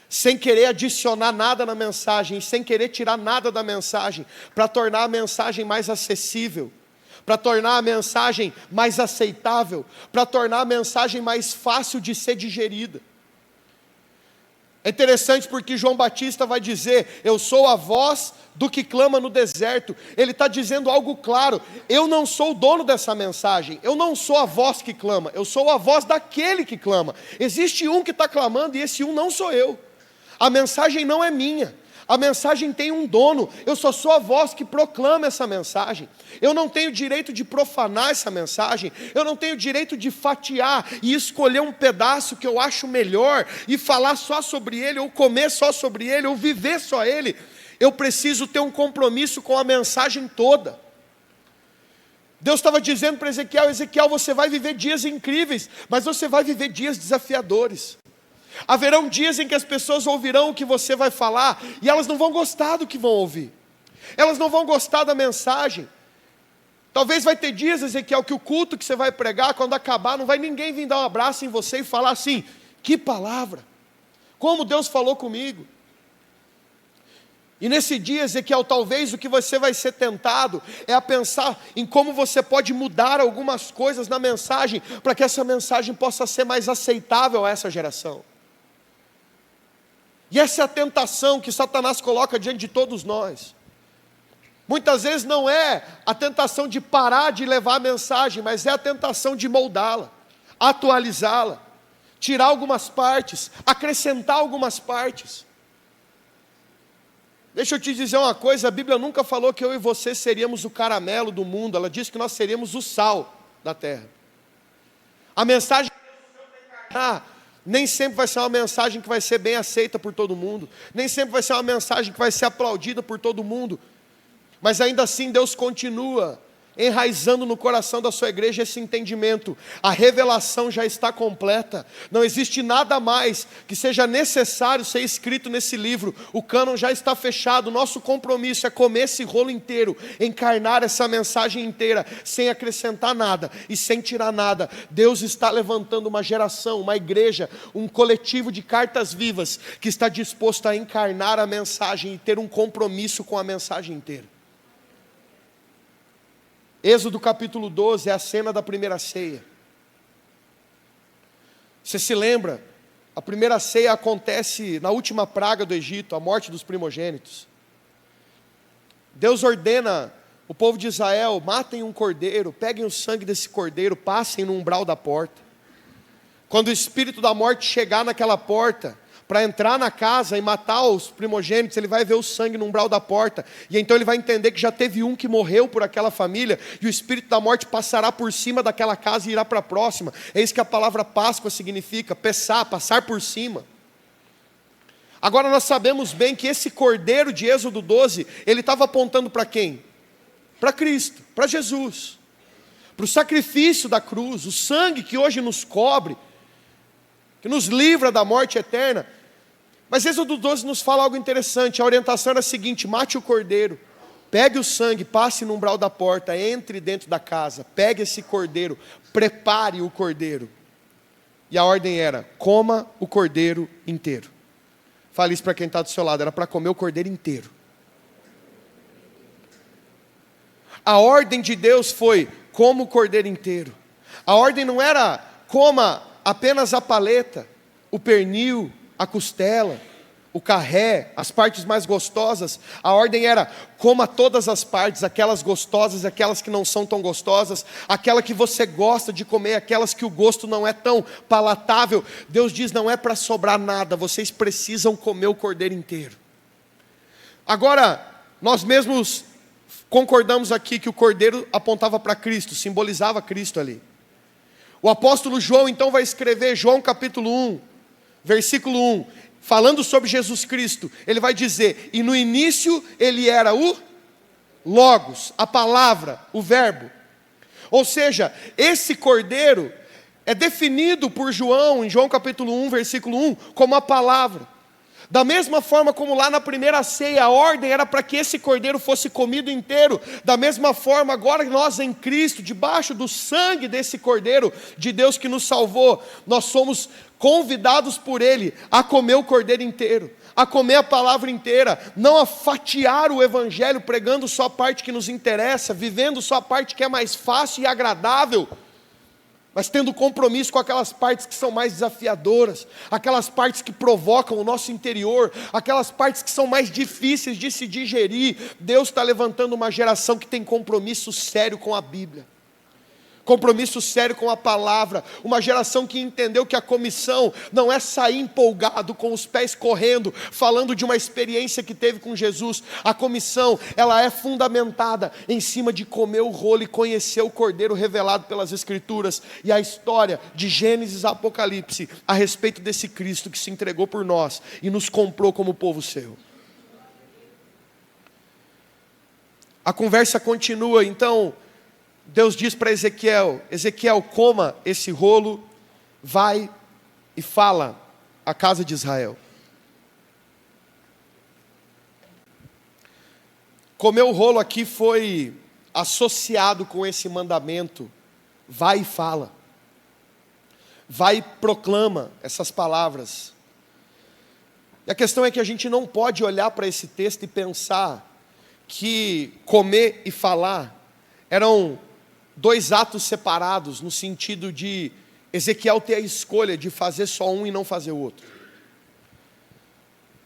Sem querer adicionar nada na mensagem, sem querer tirar nada da mensagem, para tornar a mensagem mais acessível, para tornar a mensagem mais aceitável, para tornar a mensagem mais fácil de ser digerida. É interessante porque João Batista vai dizer: eu sou a voz do que clama no deserto. Ele está dizendo algo claro: eu não sou o dono dessa mensagem, eu não sou a voz que clama, eu sou a voz daquele que clama. Existe um que está clamando e esse um não sou eu. A mensagem não é minha, a mensagem tem um dono, eu só sou a voz que proclama essa mensagem. Eu não tenho direito de profanar essa mensagem, eu não tenho direito de fatiar e escolher um pedaço que eu acho melhor e falar só sobre ele, ou comer só sobre ele, ou viver só ele. Eu preciso ter um compromisso com a mensagem toda. Deus estava dizendo para Ezequiel: Ezequiel, você vai viver dias incríveis, mas você vai viver dias desafiadores. Haverão dias em que as pessoas ouvirão o que você vai falar e elas não vão gostar do que vão ouvir. Elas não vão gostar da mensagem. Talvez vai ter dias, Ezequiel, que o culto que você vai pregar, quando acabar, não vai ninguém vir dar um abraço em você e falar assim: que palavra, como Deus falou comigo. E nesse dia, Ezequiel, talvez o que você vai ser tentado é a pensar em como você pode mudar algumas coisas na mensagem, para que essa mensagem possa ser mais aceitável a essa geração. E essa é a tentação que Satanás coloca diante de todos nós. Muitas vezes não é a tentação de parar de levar a mensagem, mas é a tentação de moldá-la, atualizá-la, tirar algumas partes, acrescentar algumas partes. Deixa eu te dizer uma coisa: a Bíblia nunca falou que eu e você seríamos o caramelo do mundo, ela disse que nós seríamos o sal da terra. A mensagem que Deus vai encarnar nem sempre vai ser uma mensagem que vai ser bem aceita por todo mundo, nem sempre vai ser uma mensagem que vai ser aplaudida por todo mundo, mas ainda assim Deus continua enraizando no coração da sua igreja esse entendimento: a revelação já está completa, não existe nada mais que seja necessário ser escrito nesse livro, o cânon já está fechado. Nosso compromisso é comer esse rolo inteiro, encarnar essa mensagem inteira, sem acrescentar nada e sem tirar nada. Deus está levantando uma geração, uma igreja, um coletivo de cartas vivas, que está disposto a encarnar a mensagem e ter um compromisso com a mensagem inteira. Êxodo capítulo 12 é a cena da primeira ceia. Você se lembra? A primeira ceia acontece na última praga do Egito, a morte dos primogênitos. Deus ordena o povo de Israel: matem um cordeiro, peguem o sangue desse cordeiro, passem no umbral da porta. Quando o espírito da morte chegar naquela porta, para entrar na casa e matar os primogênitos, ele vai ver o sangue no umbral da porta, e então ele vai entender que já teve um que morreu por aquela família, e o espírito da morte passará por cima daquela casa e irá para a próxima. É isso que a palavra Páscoa significa: pessar, passar por cima. Agora nós sabemos bem que esse cordeiro de Êxodo 12, ele estava apontando para quem? Para Cristo, para Jesus, para o sacrifício da cruz, o sangue que hoje nos cobre, que nos livra da morte eterna. Mas Êxodo 12 nos fala algo interessante. A orientação era a seguinte: mate o cordeiro, pegue o sangue, passe no umbral da porta, entre dentro da casa, pegue esse cordeiro, prepare o cordeiro. E a ordem era: coma o cordeiro inteiro. Fale isso para quem está do seu lado: era para comer o cordeiro inteiro. A ordem de Deus foi: coma o cordeiro inteiro. A ordem não era: coma apenas a paleta, o pernil, a costela, o carré, as partes mais gostosas. A ordem era: coma todas as partes, aquelas gostosas, aquelas que não são tão gostosas, aquela que você gosta de comer, aquelas que o gosto não é tão palatável. Deus diz: não é para sobrar nada, vocês precisam comer o cordeiro inteiro. Agora, nós mesmos concordamos aqui que o cordeiro apontava para Cristo, simbolizava Cristo ali. O apóstolo João então vai escrever, João capítulo 1, versículo 1: falando sobre Jesus Cristo, ele vai dizer: e no início ele era o Logos, a palavra, o verbo. Ou seja, esse cordeiro é definido por João, em João capítulo 1, versículo 1, como a palavra. Da mesma forma como lá na primeira ceia, a ordem era para que esse cordeiro fosse comido inteiro. Da mesma forma, agora nós em Cristo, debaixo do sangue desse cordeiro de Deus que nos salvou, nós somos convidados por Ele a comer o cordeiro inteiro, a comer a palavra inteira, não a fatiar o evangelho, pregando só a parte que nos interessa, vivendo só a parte que é mais fácil e agradável, mas tendo compromisso com aquelas partes que são mais desafiadoras, aquelas partes que provocam o nosso interior, aquelas partes que são mais difíceis de se digerir. Deus está levantando uma geração que tem compromisso sério com a Bíblia, compromisso sério com a palavra, uma geração que entendeu que a comissão não é sair empolgado, com os pés correndo, falando de uma experiência que teve com Jesus. A comissão, ela é fundamentada em cima de comer o rolo e conhecer o Cordeiro revelado pelas Escrituras, e a história de Gênesis a Apocalipse, a respeito desse Cristo que se entregou por nós e nos comprou como povo seu. A conversa continua, então. Deus diz para Ezequiel: Ezequiel, coma esse rolo, vai e fala à casa de Israel. Comer o rolo aqui foi associado com esse mandamento: vai e fala, vai e proclama essas palavras. E a questão é que a gente não pode olhar para esse texto e pensar que comer e falar eram dois atos separados, no sentido de Ezequiel ter a escolha de fazer só um e não fazer o outro.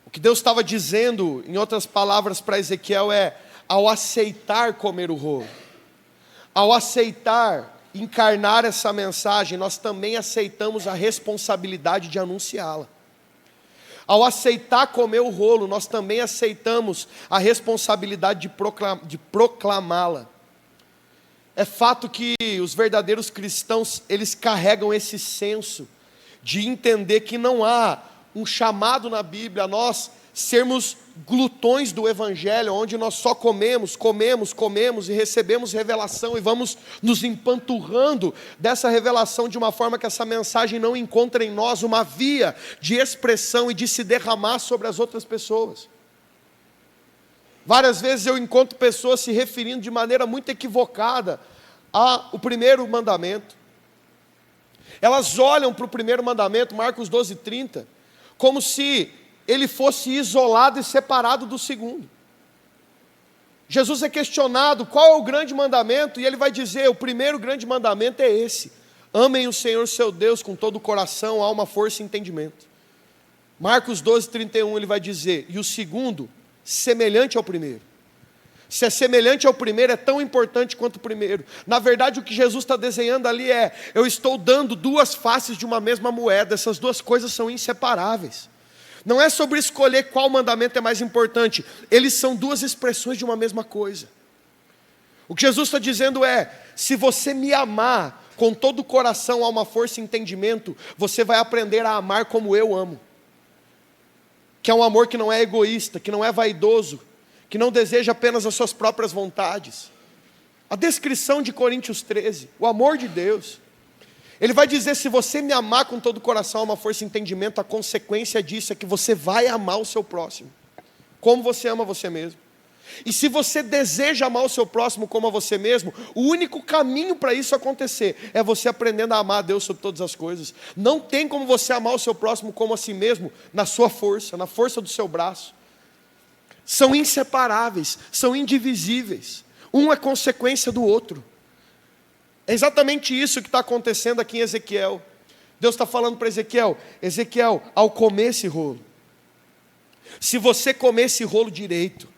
O que Deus estava dizendo, em outras palavras, para Ezequiel é: ao aceitar comer o rolo, ao aceitar encarnar essa mensagem, nós também aceitamos a responsabilidade de anunciá-la. Ao aceitar comer o rolo, nós também aceitamos a responsabilidade de proclamá-la. É fato que os verdadeiros cristãos, eles carregam esse senso de entender que não há um chamado na Bíblia a nós sermos glutões do Evangelho, onde nós só comemos e recebemos revelação e vamos nos empanturrando dessa revelação de uma forma que essa mensagem não encontra em nós uma via de expressão e de se derramar sobre as outras pessoas. Várias vezes eu encontro pessoas se referindo de maneira muito equivocada ao primeiro mandamento. Elas olham para o primeiro mandamento, Marcos 12:30, como se ele fosse isolado e separado do segundo. Jesus é questionado qual é o grande mandamento, e ele vai dizer: o primeiro grande mandamento é esse: amem o Senhor seu Deus com todo o coração, alma, força e entendimento. Marcos 12:31 ele vai dizer: e o segundo, semelhante ao primeiro. Se é semelhante ao primeiro, é tão importante quanto o primeiro. Na verdade, o que Jesus está desenhando ali é: eu estou dando duas faces de uma mesma moeda. Essas duas coisas são inseparáveis. Não é sobre escolher qual mandamento é mais importante. Eles são duas expressões de uma mesma coisa. O que Jesus está dizendo é: se você me amar com todo o coração, alma, força e entendimento, você vai aprender a amar como eu amo. Que é um amor que não é egoísta, que não é vaidoso, que não deseja apenas as suas próprias vontades. A descrição de Coríntios 13, o amor de Deus. Ele vai dizer: se você me amar com todo o coração, alma, força e entendimento, a consequência disso é que você vai amar o seu próximo, como você ama você mesmo. E se você deseja amar o seu próximo como a você mesmo, o único caminho para isso acontecer é você aprendendo a amar a Deus sobre todas as coisas. Não tem como você amar o seu próximo como a si mesmo, na sua força, na força do seu braço. São inseparáveis, são indivisíveis. Um é consequência do outro. É exatamente isso que está acontecendo aqui em Ezequiel. Deus está falando para Ezequiel: Ezequiel, ao comer esse rolo, se você comer esse rolo direito,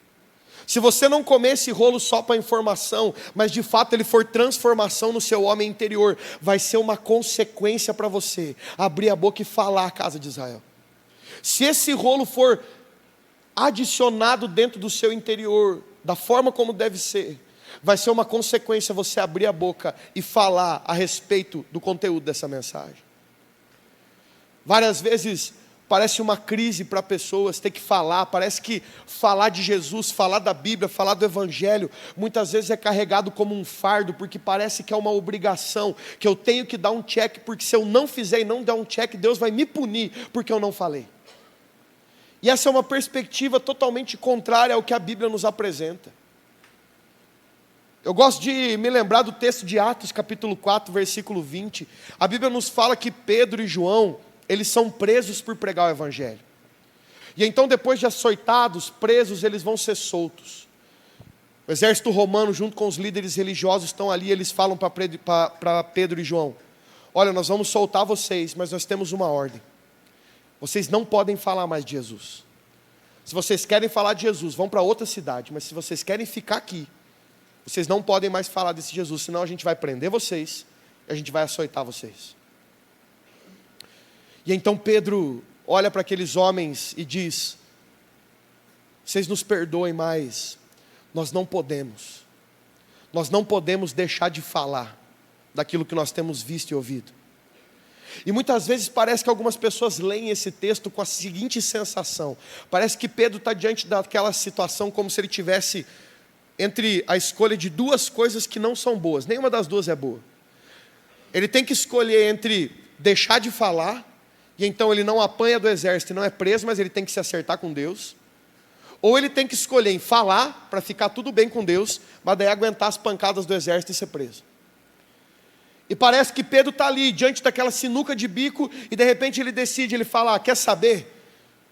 se você não comer esse rolo só para informação, mas de fato ele for transformação no seu homem interior, vai ser uma consequência para você abrir a boca e falar à casa de Israel. Se esse rolo for adicionado dentro do seu interior, da forma como deve ser, vai ser uma consequência você abrir a boca e falar a respeito do conteúdo dessa mensagem. Várias vezes parece uma crise para pessoas ter que falar. Parece que falar de Jesus, falar da Bíblia, falar do Evangelho, muitas vezes é carregado como um fardo, porque parece que é uma obrigação, que eu tenho que dar um check, porque se eu não fizer e não der um check, Deus vai me punir, porque eu não falei. E essa é uma perspectiva totalmente contrária ao que a Bíblia nos apresenta. Eu gosto de me lembrar do texto de Atos, capítulo 4, versículo 20. A Bíblia nos fala que Pedro e João, eles são presos por pregar o Evangelho. E então, depois de açoitados, presos, eles vão ser soltos. O exército romano, junto com os líderes religiosos, estão ali, eles falam para Pedro e João: olha, nós vamos soltar vocês, mas nós temos uma ordem. Vocês não podem falar mais de Jesus. Se vocês querem falar de Jesus, vão para outra cidade. Mas se vocês querem ficar aqui, vocês não podem mais falar desse Jesus, senão a gente vai prender vocês e a gente vai açoitar vocês. E então Pedro olha para aqueles homens e diz: vocês nos perdoem, mas nós não podemos deixar de falar daquilo que nós temos visto e ouvido. E muitas vezes parece que algumas pessoas leem esse texto com a seguinte sensação: parece que Pedro está diante daquela situação como se ele tivesse entre a escolha de duas coisas que não são boas, nenhuma das duas é boa. Ele tem que escolher entre deixar de falar, e então ele não apanha do exército e não é preso, mas ele tem que se acertar com Deus. Ou ele tem que escolher em falar, para ficar tudo bem com Deus, mas daí aguentar as pancadas do exército e ser preso. E parece que Pedro está ali, diante daquela sinuca de bico, e de repente ele decide, ele fala: quer saber?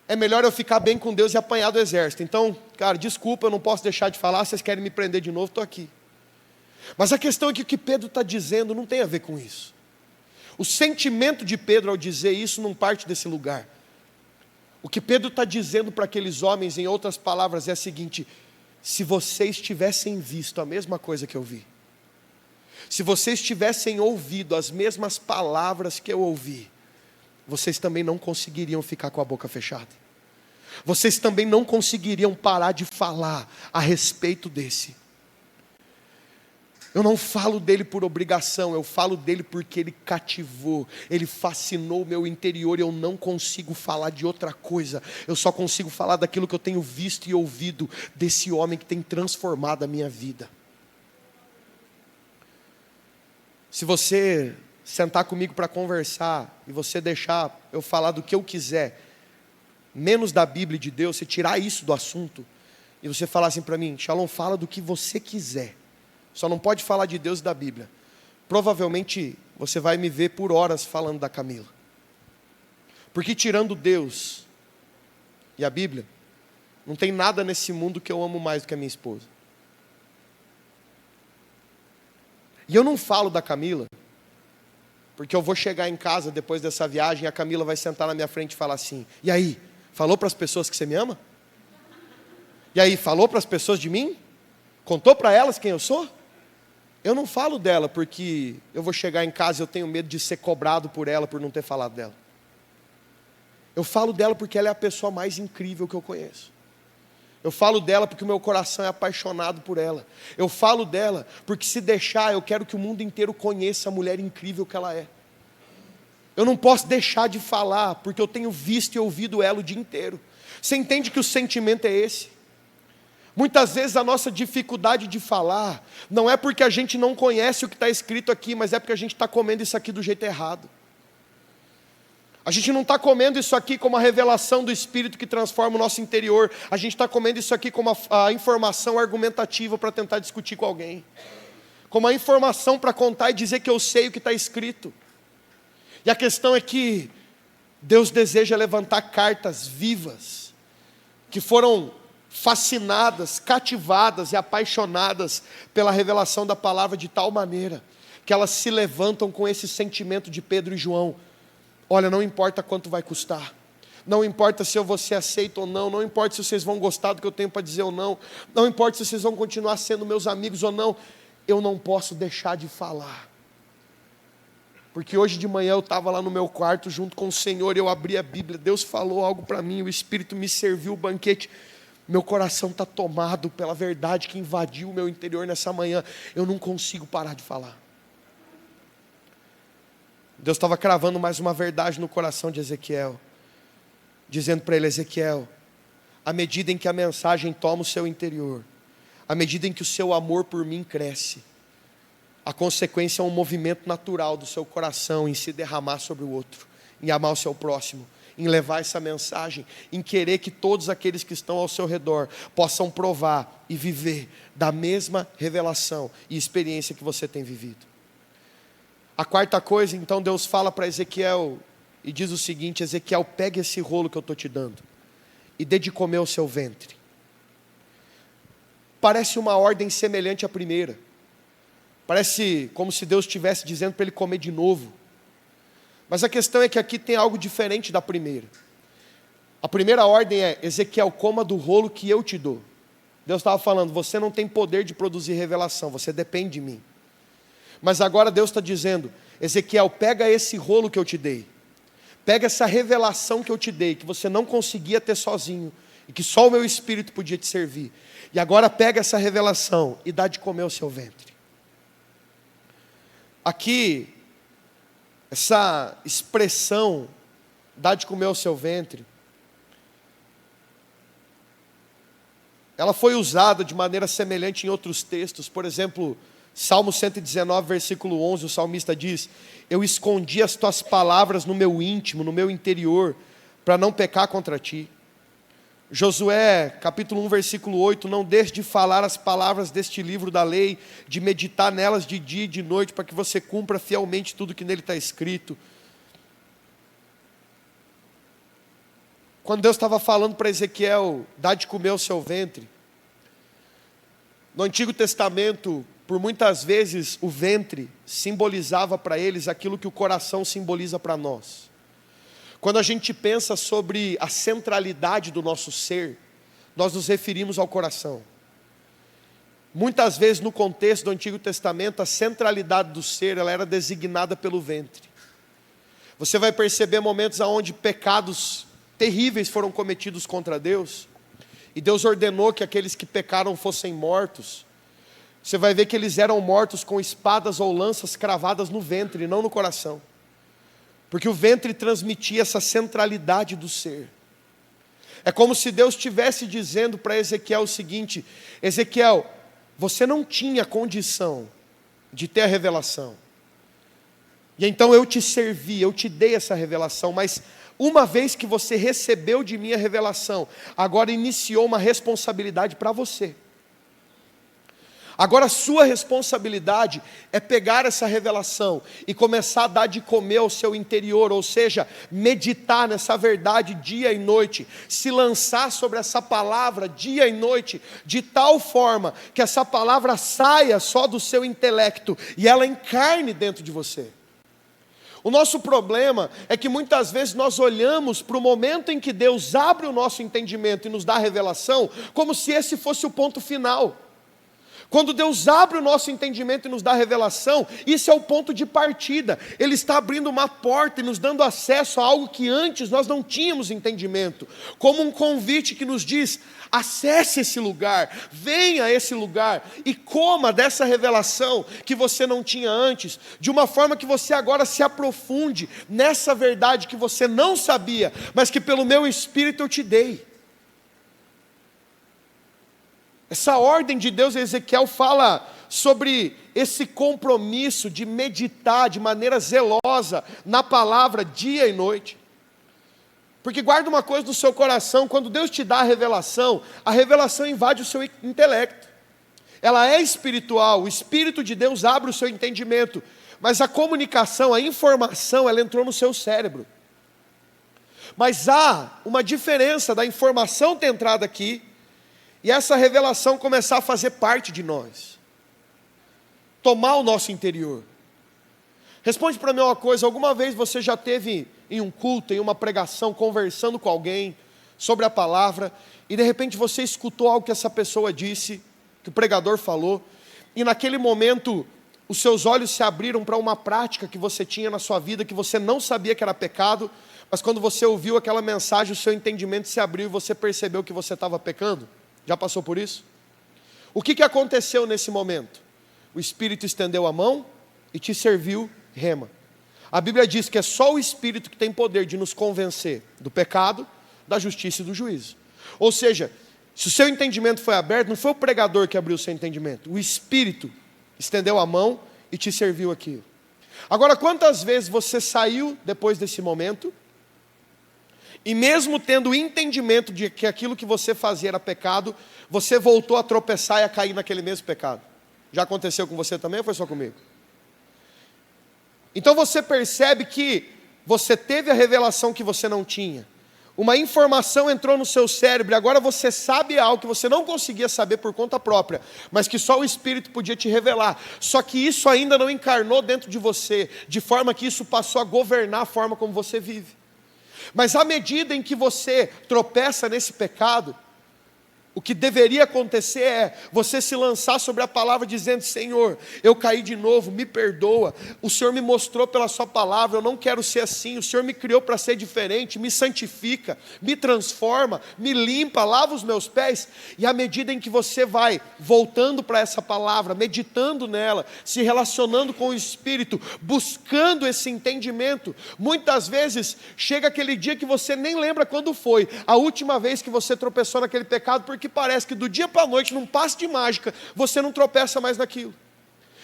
É melhor eu ficar bem com Deus e apanhar do exército. Então, cara, desculpa, eu não posso deixar de falar, vocês querem me prender de novo, estou aqui. Mas a questão é que o que Pedro está dizendo não tem a ver com isso. O sentimento de Pedro ao dizer isso não parte desse lugar. O que Pedro está dizendo para aqueles homens, em outras palavras, é o seguinte: se vocês tivessem visto a mesma coisa que eu vi, se vocês tivessem ouvido as mesmas palavras que eu ouvi, vocês também não conseguiriam ficar com a boca fechada. Vocês também não conseguiriam parar de falar a respeito desse. Eu não falo dele por obrigação, eu falo dele porque ele cativou, ele fascinou o meu interior. Eu não consigo falar de outra coisa, eu só consigo falar daquilo que eu tenho visto e ouvido desse homem que tem transformado a minha vida. Se você sentar comigo para conversar e você deixar eu falar do que eu quiser, menos da Bíblia e de Deus, você tirar isso do assunto e você falar assim para mim: Shalom, fala do que você quiser, só não pode falar de Deus e da Bíblia. Provavelmente você vai me ver por horas falando da Camila. Porque tirando Deus e a Bíblia, não tem nada nesse mundo que eu amo mais do que a minha esposa. E eu não falo da Camila porque eu vou chegar em casa depois dessa viagem e a Camila vai sentar na minha frente e falar assim: e aí, falou para as pessoas que você me ama? E aí, falou para as pessoas de mim? Contou para elas quem eu sou? Eu não falo dela porque eu vou chegar em casa e eu tenho medo de ser cobrado por ela por não ter falado dela. Eu falo dela porque ela é a pessoa mais incrível que eu conheço. Eu falo dela porque o meu coração é apaixonado por ela. Eu falo dela porque, se deixar, eu quero que o mundo inteiro conheça a mulher incrível que ela é. Eu não posso deixar de falar porque eu tenho visto e ouvido ela o dia inteiro. Você entende que o sentimento é esse? Muitas vezes a nossa dificuldade de falar não é porque a gente não conhece o que está escrito aqui, mas é porque a gente está comendo isso aqui do jeito errado. A gente não está comendo isso aqui como a revelação do Espírito que transforma o nosso interior. A gente está comendo isso aqui como a informação argumentativa para tentar discutir com alguém. Como a informação para contar e dizer que eu sei o que está escrito. E a questão é que Deus deseja levantar cartas vivas, que foram fascinadas, cativadas e apaixonadas pela revelação da palavra de tal maneira, que elas se levantam com esse sentimento de Pedro e João. Olha, não importa quanto vai custar, não importa se eu vou ser aceito ou não, não importa se vocês vão gostar do que eu tenho para dizer ou não, não importa se vocês vão continuar sendo meus amigos ou não, eu não posso deixar de falar. Porque hoje de manhã eu estava lá no meu quarto junto com o Senhor, eu abri a Bíblia, Deus falou algo para mim, o Espírito me serviu o banquete, meu coração está tomado pela verdade que invadiu o meu interior nessa manhã, eu não consigo parar de falar. Deus estava cravando mais uma verdade no coração de Ezequiel. dizendo para ele: Ezequiel, à medida em que a mensagem toma o seu interior, à medida em que o seu amor por mim cresce, a consequência é um movimento natural do seu coração em se derramar sobre o outro, em amar o seu próximo, em levar essa mensagem, em querer que todos aqueles que estão ao seu redor possam provar e viver da mesma revelação e experiência que você tem vivido. A quarta coisa, então, Deus fala para Ezequiel e diz o seguinte: Ezequiel, pega esse rolo que eu estou te dando e dê de comer ao seu ventre. Parece uma ordem semelhante à primeira. Parece como se Deus estivesse dizendo para ele comer de novo. Mas a questão é que aqui tem algo diferente da primeira. A primeira ordem é: Ezequiel, coma do rolo que eu te dou. Deus estava falando: você não tem poder de produzir revelação, você depende de mim. Mas agora Deus está dizendo: Ezequiel, pega esse rolo que eu te dei. Pega essa revelação que eu te dei, que você não conseguia ter sozinho, e que só o meu Espírito podia te servir. E agora pega essa revelação e dá de comer ao seu ventre. Aqui, essa expressão, dá de comer ao seu ventre, ela foi usada de maneira semelhante em outros textos. Por exemplo, Salmo 119, versículo 11, o salmista diz: eu escondi as tuas palavras no meu íntimo, no meu interior, para não pecar contra ti. Josué, capítulo 1, versículo 8, não deixe de falar as palavras deste livro da lei, de meditar nelas de dia e de noite, para que você cumpra fielmente tudo que nele está escrito. Quando Deus estava falando para Ezequiel, dá de comer ao seu ventre, no Antigo Testamento, por muitas vezes o ventre simbolizava para eles aquilo que o coração simboliza para nós. Quando a gente pensa sobre a centralidade do nosso ser, nós nos referimos ao coração. Muitas vezes no contexto do Antigo Testamento, a centralidade do ser, ela era designada pelo ventre. Você vai perceber momentos onde pecados terríveis foram cometidos contra Deus, e Deus ordenou que aqueles que pecaram fossem mortos. Você vai ver que eles eram mortos com espadas ou lanças cravadas no ventre, e não no coração. Porque o ventre transmitia essa centralidade do ser. É como se Deus estivesse dizendo para Ezequiel o seguinte: Ezequiel, você não tinha condição de ter a revelação. E então eu te servi, eu te dei essa revelação, mas uma vez que você recebeu de mim a revelação, agora iniciou uma responsabilidade para você. Agora a sua responsabilidade é pegar essa revelação e começar a dar de comer ao seu interior, ou seja, meditar nessa verdade dia e noite, se lançar sobre essa palavra dia e noite, de tal forma que essa palavra saia só do seu intelecto e ela encarne dentro de você. O nosso problema é que muitas vezes nós olhamos para o momento em que Deus abre o nosso entendimento e nos dá a revelação, como se esse fosse o ponto final. Quando Deus abre o nosso entendimento e nos dá a revelação, isso é o ponto de partida. Ele está abrindo uma porta e nos dando acesso a algo que antes nós não tínhamos entendimento. Como um convite que nos diz: acesse esse lugar, venha a esse lugar e coma dessa revelação que você não tinha antes, de uma forma que você agora se aprofunde nessa verdade que você não sabia, mas que pelo meu Espírito eu te dei. Essa ordem de Deus, Ezequiel fala sobre esse compromisso de meditar de maneira zelosa na palavra dia e noite. Porque guarda uma coisa no seu coração: quando Deus te dá a revelação invade o seu intelecto. Ela é espiritual, o Espírito de Deus abre o seu entendimento, mas a comunicação, a informação, ela entrou no seu cérebro. Mas há uma diferença da informação ter entrado aqui e essa revelação começar a fazer parte de nós, tomar o nosso interior. Responde para mim uma coisa: alguma vez você já esteve em um culto, em uma pregação, conversando com alguém sobre a palavra, e de repente você escutou algo que essa pessoa disse, que o pregador falou, e naquele momento os seus olhos se abriram para uma prática que você tinha na sua vida, que você não sabia que era pecado, mas quando você ouviu aquela mensagem, o seu entendimento se abriu e você percebeu que você estava pecando? Já passou por isso? O que aconteceu nesse momento? O Espírito estendeu a mão e te serviu rema. A Bíblia diz que é só o Espírito que tem poder de nos convencer do pecado, da justiça e do juízo. Ou seja, se o seu entendimento foi aberto, não foi o pregador que abriu o seu entendimento, o Espírito estendeu a mão e te serviu aquilo. Agora, quantas vezes você saiu depois desse momento, e mesmo tendo o entendimento de que aquilo que você fazia era pecado, você voltou a tropeçar e a cair naquele mesmo pecado? Já aconteceu com você também ou foi só comigo? Então você percebe que você teve a revelação que você não tinha. Uma informação entrou no seu cérebro e agora você sabe algo que você não conseguia saber por conta própria, mas que só o Espírito podia te revelar. Só que isso ainda não encarnou dentro de você, de forma que isso passou a governar a forma como você vive. Mas à medida em que você tropeça nesse pecado, o que deveria acontecer é você se lançar sobre a palavra dizendo: Senhor, eu caí de novo, me perdoa, o Senhor me mostrou pela sua palavra, eu não quero ser assim, o Senhor me criou para ser diferente, me santifica, me transforma, me limpa, lava os meus pés. E à medida em que você vai voltando para essa palavra, meditando nela, se relacionando com o Espírito, buscando esse entendimento, muitas vezes chega aquele dia que você nem lembra quando foi a última vez que você tropeçou naquele pecado, porque parece que do dia para a noite, num passe de mágica, você não tropeça mais naquilo.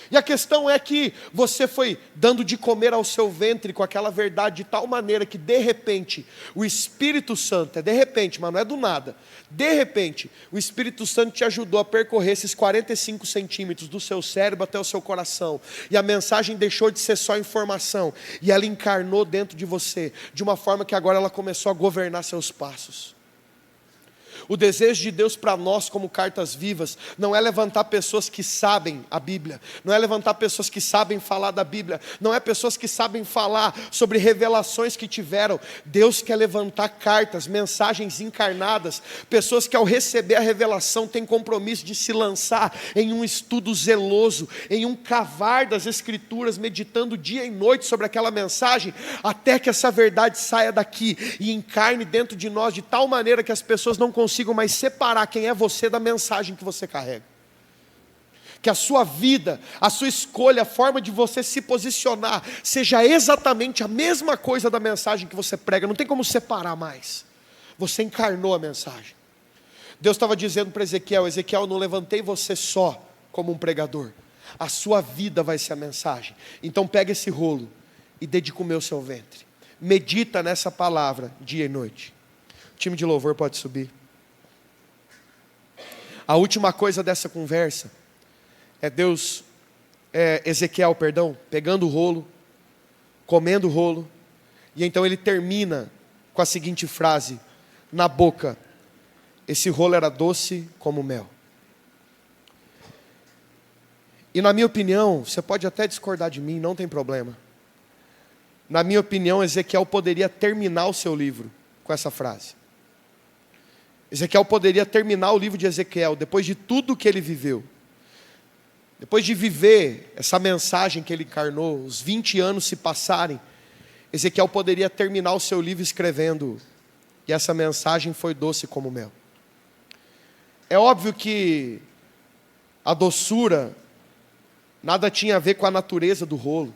E a questão é que você foi dando de comer ao seu ventre com aquela verdade de tal maneira que de repente o Espírito Santo, é de repente, mas não é do nada, de repente o Espírito Santo te ajudou a percorrer esses 45 centímetros do seu cérebro até o seu coração, e a mensagem deixou de ser só informação, e ela encarnou dentro de você, de uma forma que agora ela começou a governar seus passos. O desejo de Deus para nós como cartas vivas não é levantar pessoas que sabem a Bíblia, não é levantar pessoas que sabem falar da Bíblia, não é pessoas que sabem falar sobre revelações que tiveram. Deus quer levantar cartas, mensagens encarnadas, pessoas que ao receber a revelação têm compromisso de se lançar em um estudo zeloso, em um cavar das Escrituras, meditando dia e noite sobre aquela mensagem, até que essa verdade saia daqui e encarne dentro de nós de tal maneira que as pessoas não consigam mais separar quem é você da mensagem que você carrega. Que a sua vida, a sua escolha, a forma de você se posicionar seja exatamente a mesma coisa da mensagem que você prega. Não tem como separar mais. Você encarnou a mensagem. Deus estava dizendo para Ezequiel: Ezequiel, não levantei você só como um pregador, a sua vida vai ser a mensagem. Então pega esse rolo e dê de comer o seu ventre. Medita nessa palavra dia e noite. O time de louvor pode subir. A última coisa dessa conversa é Ezequiel, pegando o rolo, comendo o rolo, e então ele termina com a seguinte frase: na boca, esse rolo era doce como mel. E na minha opinião, você pode até discordar de mim, não tem problema. Na minha opinião, Ezequiel poderia terminar o seu livro com essa frase. Ezequiel poderia terminar o livro de Ezequiel, depois de tudo que ele viveu, depois de viver essa mensagem que ele encarnou, os 20 anos se passarem, Ezequiel poderia terminar o seu livro escrevendo: e essa mensagem foi doce como mel. É óbvio que a doçura nada tinha a ver com a natureza do rolo.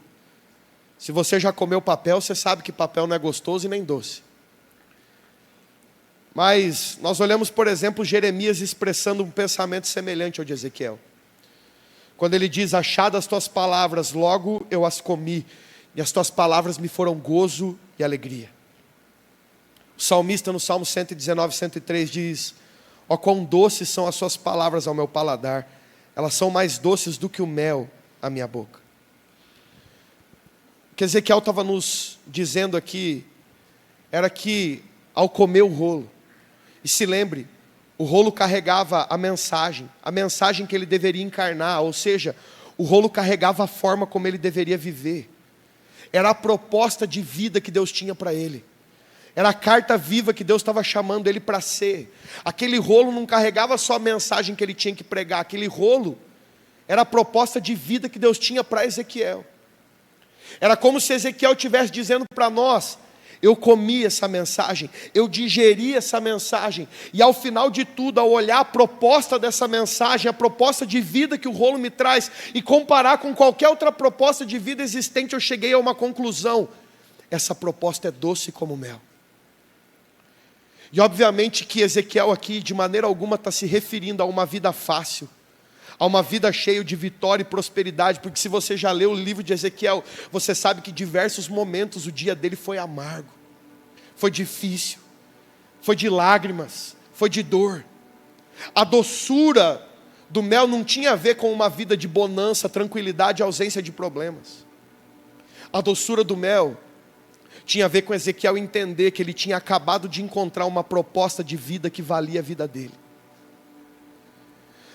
Se você já comeu papel, você sabe que papel não é gostoso e nem doce. Mas nós olhamos, por exemplo, Jeremias expressando um pensamento semelhante ao de Ezequiel. Quando ele diz: achadas as tuas palavras, logo eu as comi, e as tuas palavras me foram gozo e alegria. O salmista no Salmo 119, 103 diz: ó, quão doces são as suas palavras ao meu paladar, elas são mais doces do que o mel à minha boca. O que Ezequiel estava nos dizendo aqui era que ao comer o rolo, e se lembre, o rolo carregava a mensagem que ele deveria encarnar, ou seja, o rolo carregava a forma como ele deveria viver. Era a proposta de vida que Deus tinha para ele. Era a carta viva que Deus estava chamando ele para ser. Aquele rolo não carregava só a mensagem que ele tinha que pregar, aquele rolo era a proposta de vida que Deus tinha para Ezequiel. Era como se Ezequiel estivesse dizendo para nós: eu comi essa mensagem, eu digeri essa mensagem, e ao final de tudo, ao olhar a proposta dessa mensagem, a proposta de vida que o rolo me traz, e comparar com qualquer outra proposta de vida existente, eu cheguei a uma conclusão: essa proposta é doce como mel. E obviamente que Ezequiel aqui de maneira alguma está se referindo a uma vida fácil, a uma vida cheia de vitória e prosperidade, porque se você já leu o livro de Ezequiel, você sabe que em diversos momentos o dia dele foi amargo, foi difícil, foi de lágrimas, foi de dor. A doçura do mel não tinha a ver com uma vida de bonança, tranquilidade e ausência de problemas. A doçura do mel tinha a ver com Ezequiel entender que ele tinha acabado de encontrar uma proposta de vida que valia a vida dele.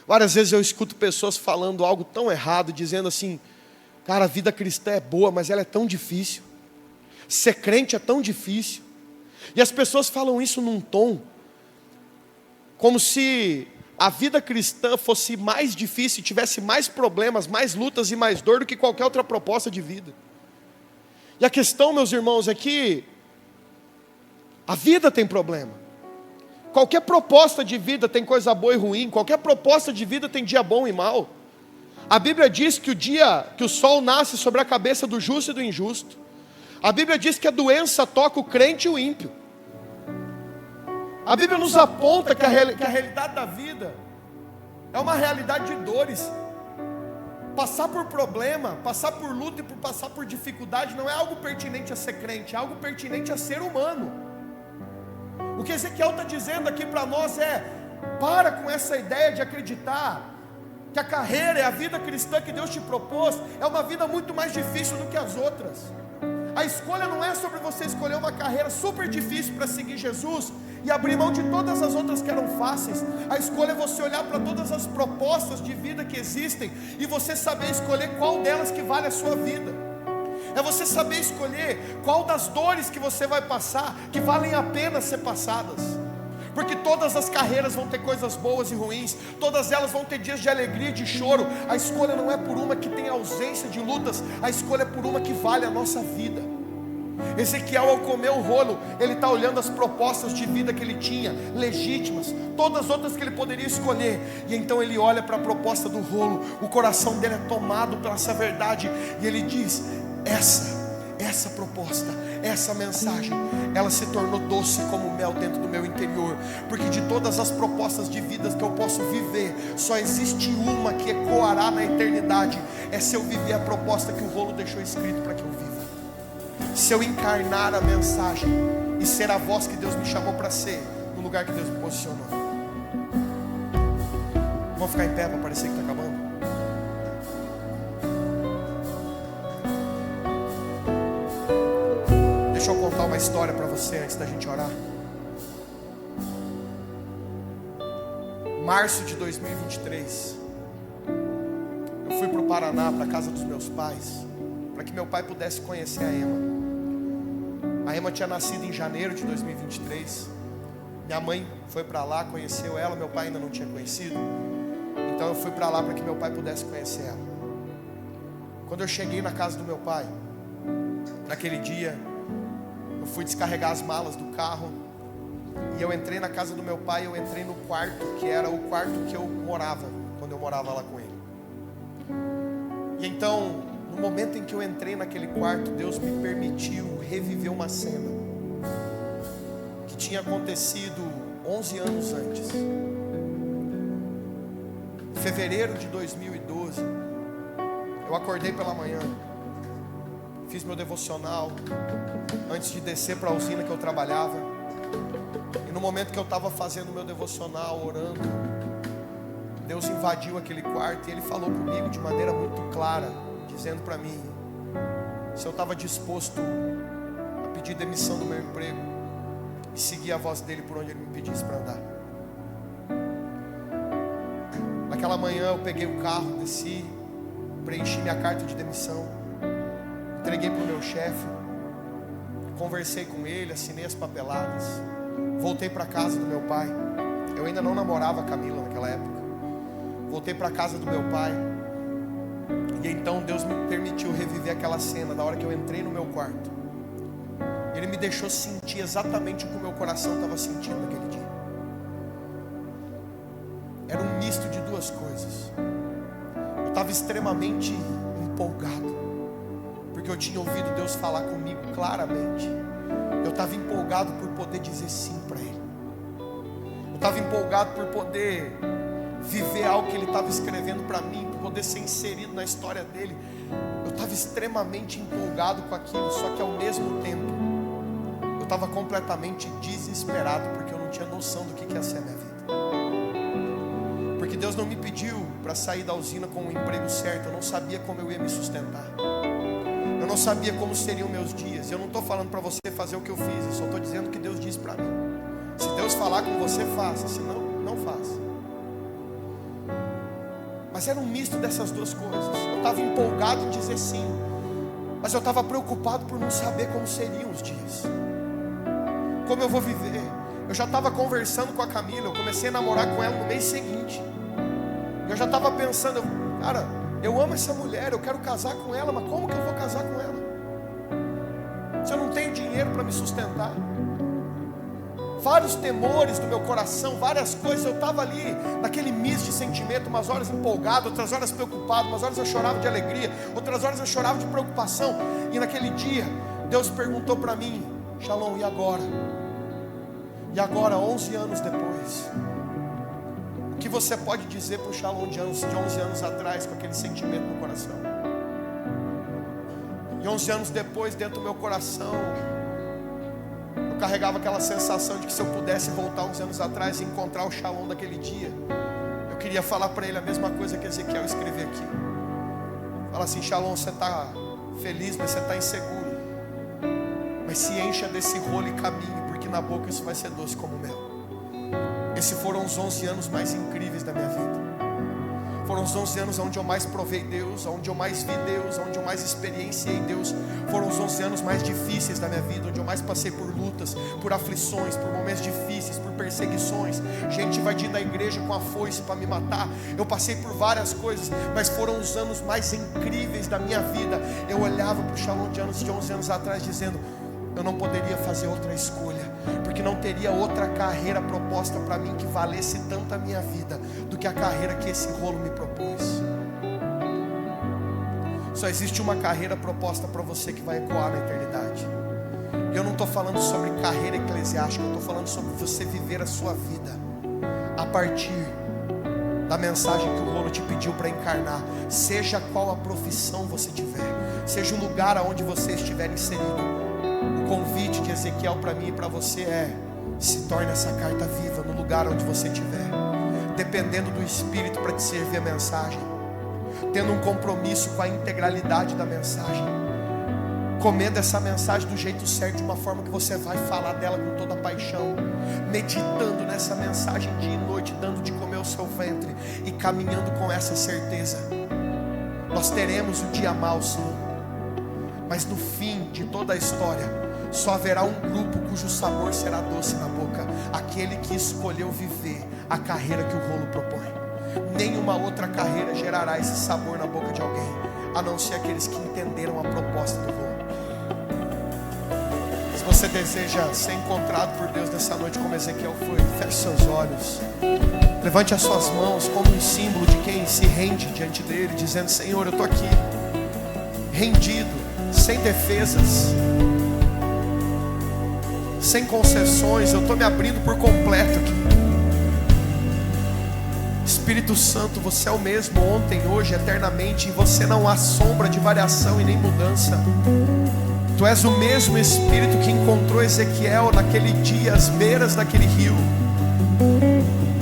Várias vezes eu escuto pessoas falando algo tão errado, dizendo assim: cara, a vida cristã é boa, mas ela é tão difícil. Ser crente é tão difícil. E as pessoas falam isso num tom como se a vida cristã fosse mais difícil, tivesse mais problemas, mais lutas e mais dor do que qualquer outra proposta de vida. E a questão, meus irmãos, é que a vida tem problema. Qualquer proposta de vida tem coisa boa e ruim. Qualquer proposta de vida tem dia bom e mal. A Bíblia diz que o sol nasce sobre a cabeça do justo e do injusto. A Bíblia diz que a doença toca o crente e o ímpio. A Bíblia nos aponta que a realidade da vida é uma realidade de dores. Passar por problema, passar por luta e passar por dificuldade não é algo pertinente a ser crente, é algo pertinente a ser humano. O que Ezequiel está dizendo aqui para nós é: para com essa ideia de acreditar que a carreira e a vida cristã que Deus te propôs é uma vida muito mais difícil do que as outras. A escolha não é sobre você escolher uma carreira super difícil para seguir Jesus e abrir mão de todas as outras que eram fáceis. A escolha é você olhar para todas as propostas de vida que existem e você saber escolher qual delas que vale a sua vida. É você saber escolher qual das dores que você vai passar que valem a pena ser passadas. Porque todas as carreiras vão ter coisas boas e ruins, todas elas vão ter dias de alegria e de choro. A escolha não é por uma que tem ausência de lutas, a escolha é por uma que vale a nossa vida. Ezequiel, ao comer o rolo, ele está olhando as propostas de vida que ele tinha, legítimas, todas as outras que ele poderia escolher, e então ele olha para a proposta do rolo, o coração dele é tomado pela essa verdade, e ele diz: essa proposta, essa mensagem, ela se tornou doce como mel dentro do meu interior, porque de todas as propostas de vida que eu posso viver, só existe uma que ecoará na eternidade, é se eu viver a proposta que o rolo deixou escrito para que eu viva. Se eu encarnar a mensagem e ser a voz que Deus me chamou para ser, no lugar que Deus me posicionou. Vamos ficar em pé para parecer que está acabando? Deixa eu contar uma história para você antes da gente orar. Março de 2023, eu fui para o Paraná, para a casa dos meus pais, para que meu pai pudesse conhecer a Emma. A Emma tinha nascido em janeiro de 2023. Minha mãe foi para lá, conheceu ela, meu pai ainda não tinha conhecido. Então eu fui para lá para que meu pai pudesse conhecer ela. Quando eu cheguei na casa do meu pai, naquele dia, eu fui descarregar as malas do carro e eu entrei na casa do meu pai. Eu entrei no quarto, que era o quarto que eu morava, quando eu morava lá com ele. E então, no momento em que eu entrei naquele quarto, Deus me permitiu reviver uma cena que tinha acontecido 11 anos antes. Em fevereiro de 2012, eu acordei pela manhã, fiz meu devocional antes de descer para a usina que eu trabalhava. E no momento que eu estava fazendo meu devocional, orando, Deus invadiu aquele quarto e Ele falou comigo de maneira muito clara, dizendo para mim se eu estava disposto a pedir demissão do meu emprego e seguir a voz dele por onde ele me pedisse para andar. Naquela manhã eu peguei o carro, desci, preenchi minha carta de demissão, entreguei para o meu chefe, conversei com ele, assinei as papeladas, voltei para a casa do meu pai. Eu ainda não namorava a Camila naquela época. Voltei para a casa do meu pai. E então Deus me permitiu reviver aquela cena da hora que eu entrei no meu quarto. Ele me deixou sentir exatamente o que o meu coração estava sentindo naquele dia. Era um misto de duas coisas. Eu estava extremamente empolgado, porque eu tinha ouvido Deus falar comigo claramente. Eu estava empolgado por poder dizer sim para Ele. estava empolgado por poder viver algo que Ele estava escrevendo para mim, por poder ser inserido na história dele. Eu estava extremamente empolgado com aquilo, só que ao mesmo tempo eu estava completamente desesperado, porque eu não tinha noção do que ia ser a minha vida. Porque Deus não me pediu para sair da usina com o emprego certo. Eu não sabia como eu ia me sustentar, eu não sabia como seriam meus dias. Eu não estou falando para você fazer o que eu fiz, eu só estou dizendo o que Deus disse para mim. Se Deus falar com você, faça, senão não faça. Mas era um misto dessas duas coisas. Eu estava empolgado em dizer sim, mas eu estava preocupado por não saber como seriam os dias, como eu vou viver. Eu já estava conversando com a Camila, eu comecei a namorar com ela no mês seguinte. Eu já estava pensando, cara, eu amo essa mulher, eu quero casar com ela, mas como que eu vou casar com ela se eu não tenho dinheiro para me sustentar? Vários temores do meu coração, várias coisas. Eu estava ali naquele misto de sentimento, umas horas empolgado, outras horas preocupado, umas horas eu chorava de alegria, outras horas eu chorava de preocupação. E naquele dia Deus perguntou para mim: Shalom, e agora? E agora, 11 anos depois, o que você pode dizer para o Shalom de 11 anos atrás, com aquele sentimento no coração? E 11 anos depois, dentro do meu coração, eu carregava aquela sensação de que se eu pudesse voltar 11 anos atrás e encontrar o Shalom daquele dia, eu queria falar para ele a mesma coisa que Ezequiel escreveu aqui. Fala assim: Shalom, você está feliz, mas você está inseguro, mas se encha desse rolo e caminhe, porque na boca isso vai ser doce como mel. Esses foram os 11 anos mais incríveis da minha vida. Foram os 11 anos onde eu mais provei Deus, onde eu mais vi Deus, onde eu mais experienciei Deus. Foram os 11 anos mais difíceis da minha vida, onde eu mais passei por lutas, por aflições, por momentos difíceis, por perseguições. Gente invadindo a igreja com a foice para me matar. Eu passei por várias coisas, mas foram os anos mais incríveis da minha vida. Eu olhava para o Shalom de 11 anos atrás dizendo: eu não poderia fazer outra escolha, porque não teria outra carreira proposta para mim que valesse tanto a minha vida do que a carreira que esse rolo me propôs. Só existe uma carreira proposta para você que vai ecoar na eternidade. Eu não estou falando sobre carreira eclesiástica, eu estou falando sobre você viver a sua vida a partir da mensagem que o rolo te pediu para encarnar. Seja qual a profissão você tiver, seja o lugar aonde você estiver inserido, o convite de Ezequiel para mim e para você é: se torne essa carta viva no lugar onde você estiver, dependendo do Espírito para te servir a mensagem, tendo um compromisso com a integralidade da mensagem, comendo essa mensagem do jeito certo, de uma forma que você vai falar dela com toda a paixão, meditando nessa mensagem dia e noite, dando de comer o seu ventre e caminhando com essa certeza. Nós teremos o dia mau, sim, mas no fim de toda a história, só haverá um grupo cujo sabor será doce na boca: aquele que escolheu viver a carreira que o rolo propõe. Nenhuma outra carreira gerará esse sabor na boca de alguém, a não ser aqueles que entenderam a proposta do rolo. Se você deseja ser encontrado por Deus nessa noite como Ezequiel foi, feche seus olhos, levante as suas mãos como um símbolo de quem se rende diante dele, dizendo: Senhor, eu estou aqui, rendido, sem defesas, sem concessões, eu estou me abrindo por completo aqui. Espírito Santo, você é o mesmo ontem, hoje, eternamente, e você não há sombra de variação e nem mudança. Tu és o mesmo Espírito que encontrou Ezequiel naquele dia às beiras daquele rio.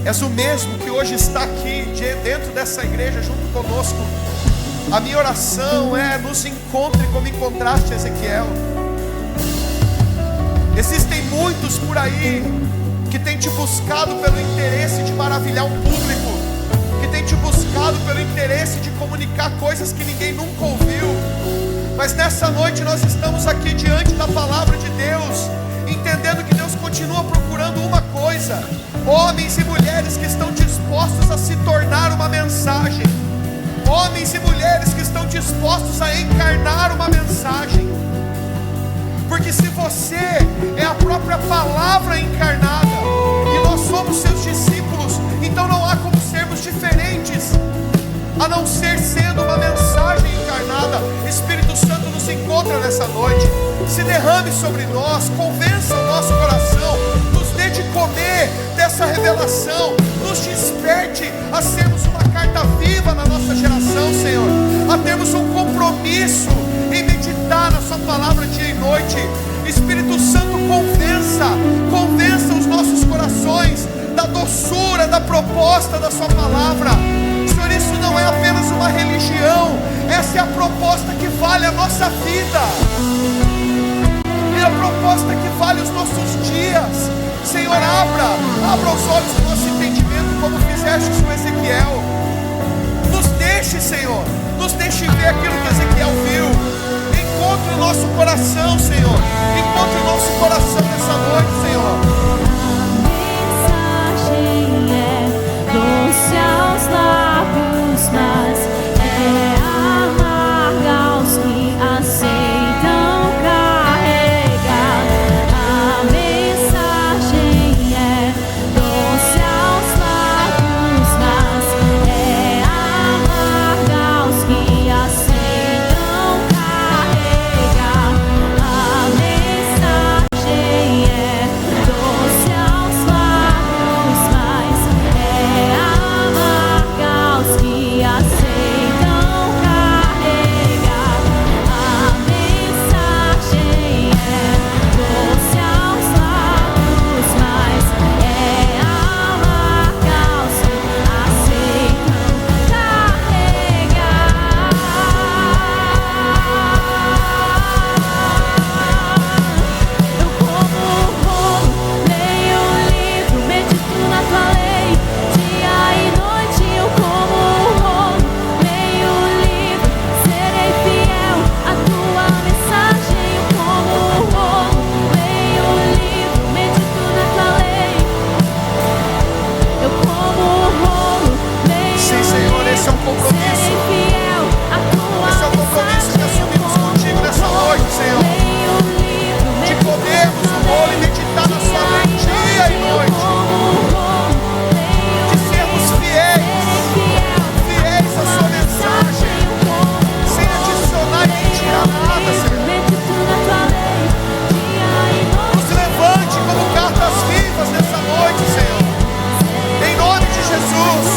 És o mesmo que hoje está aqui dentro dessa igreja junto conosco. A minha oração é: nos encontre como encontraste Ezequiel. Existem muitos por aí que têm te buscado pelo interesse de maravilhar um público, que têm te buscado pelo interesse de comunicar coisas que ninguém nunca ouviu. Mas nessa noite nós estamos aqui diante da palavra de Deus, entendendo que Deus continua procurando uma coisa: homens e mulheres que estão dispostos a se tornar uma mensagem, homens e mulheres que estão dispostos a encarnar uma mensagem. Porque se você é a própria palavra encarnada e nós somos seus discípulos, então não há como sermos diferentes, a não ser sendo uma mensagem encarnada. Espírito Santo, nos encontra nessa noite, se derrame sobre nós, convença o nosso coração, nos dê de comer dessa revelação geração. Nos desperte a sermos uma carta viva na nossa geração, Senhor, a termos um compromisso em meditar na sua palavra dia e noite. Espírito Santo, convença os nossos corações da doçura, da proposta da sua palavra. Senhor, isso não é apenas uma religião, essa é a proposta que vale a nossa vida, é a proposta que vale os nossos dias. Senhor, abra os olhos do nosso entendimento, como fizeste com Ezequiel. Nos deixe, Senhor, nos deixe ver aquilo que Ezequiel viu. Encontre o nosso coração, Senhor, encontre o nosso coração nessa noite, Senhor. Doce aos lábios, mas é amarga aos que aceitam carregar. A mensagem é doce aos lábios, mas é amarga aos que aceitam carregar. A mensagem é doce aos lábios, mas é amarga aos que aceitam carregar. A mensagem é doce aos lábios, mas é amarga aos que aceitam carregar. Eu como o rolo, leio o livro, medito na tua lei. Dia e noite eu como o rolo, leio o livro, serei fiel à tua mensagem. Eu como o rolo, leio o livro, medito na tua lei. Eu como o rolo, leio Sim, o Senhor, livro, esse é um compromisso. serei fiel à tua Esse é o compromisso que mensagem. Eu assumimos como contigo nessa o rolo, noite, Senhor, leio o livro, de medito comermos na o tua rolo e lei. meditar na sua lei dia e noite, de sermos fiéis à sua mensagem, sem adicionar e nem tirar nada, Senhor. Nos levante como cartas vivas nessa noite, Senhor, em nome de Jesus.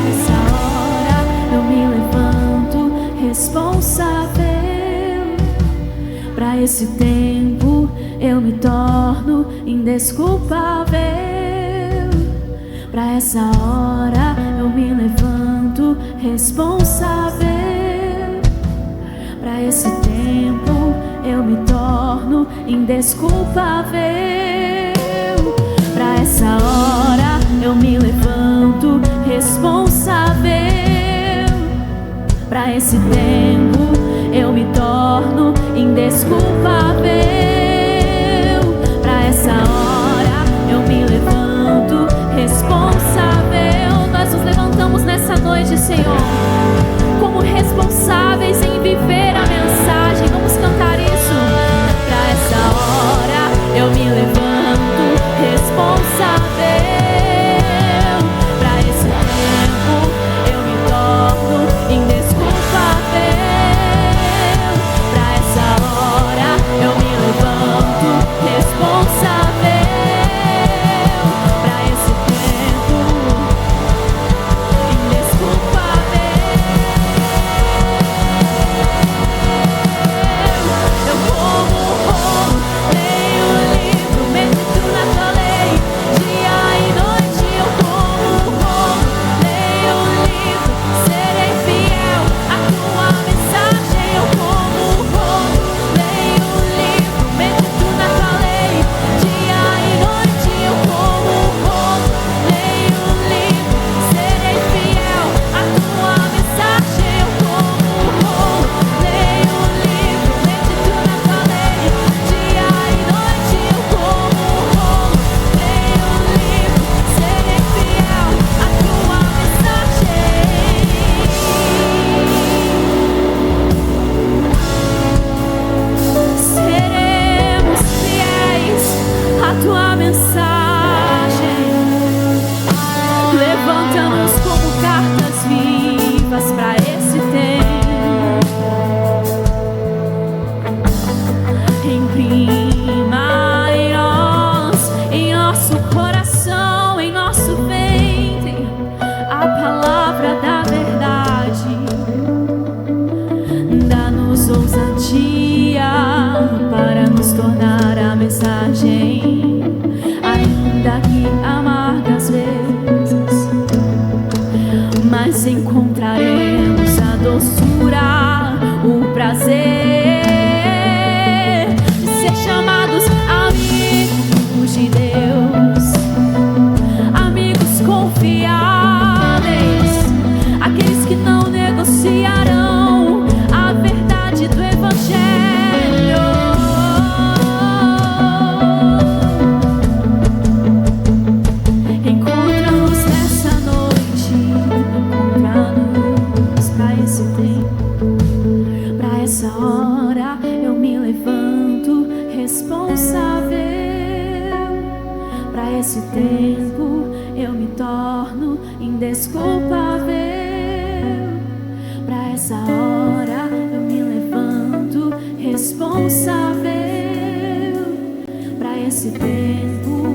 Nessa hora eu me levanto responsável. Pra esse tempo eu me torno indesculpável. Pra essa hora eu me levanto responsável. Pra esse tempo eu me torno indesculpável. Pra essa hora eu me levanto responsável. Pra esse tempo eu me torno indesculpável. Pra essa hora eu me levanto responsável. Nós nos levantamos nessa noite, Senhor, como responsáveis em viver a mensagem. Vamos cantar isso. Pra essa hora eu me levanto responsável. Pra esse tempo eu me torno indesculpável. Pra essa hora eu me levanto responsável. Para esse tempo eu me torno indesculpável. Para essa hora eu me levanto responsável. Para esse tempo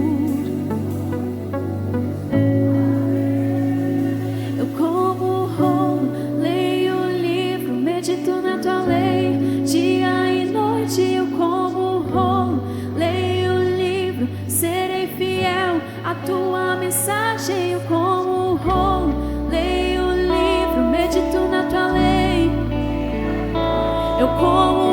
eu como rolo, leio o livro, medito na tua lei. Dia e noite eu como rolo, leio o livro, serei fiel à tua mensagem. Eu como rolo, leio o livro, medito na tua lei. Eu como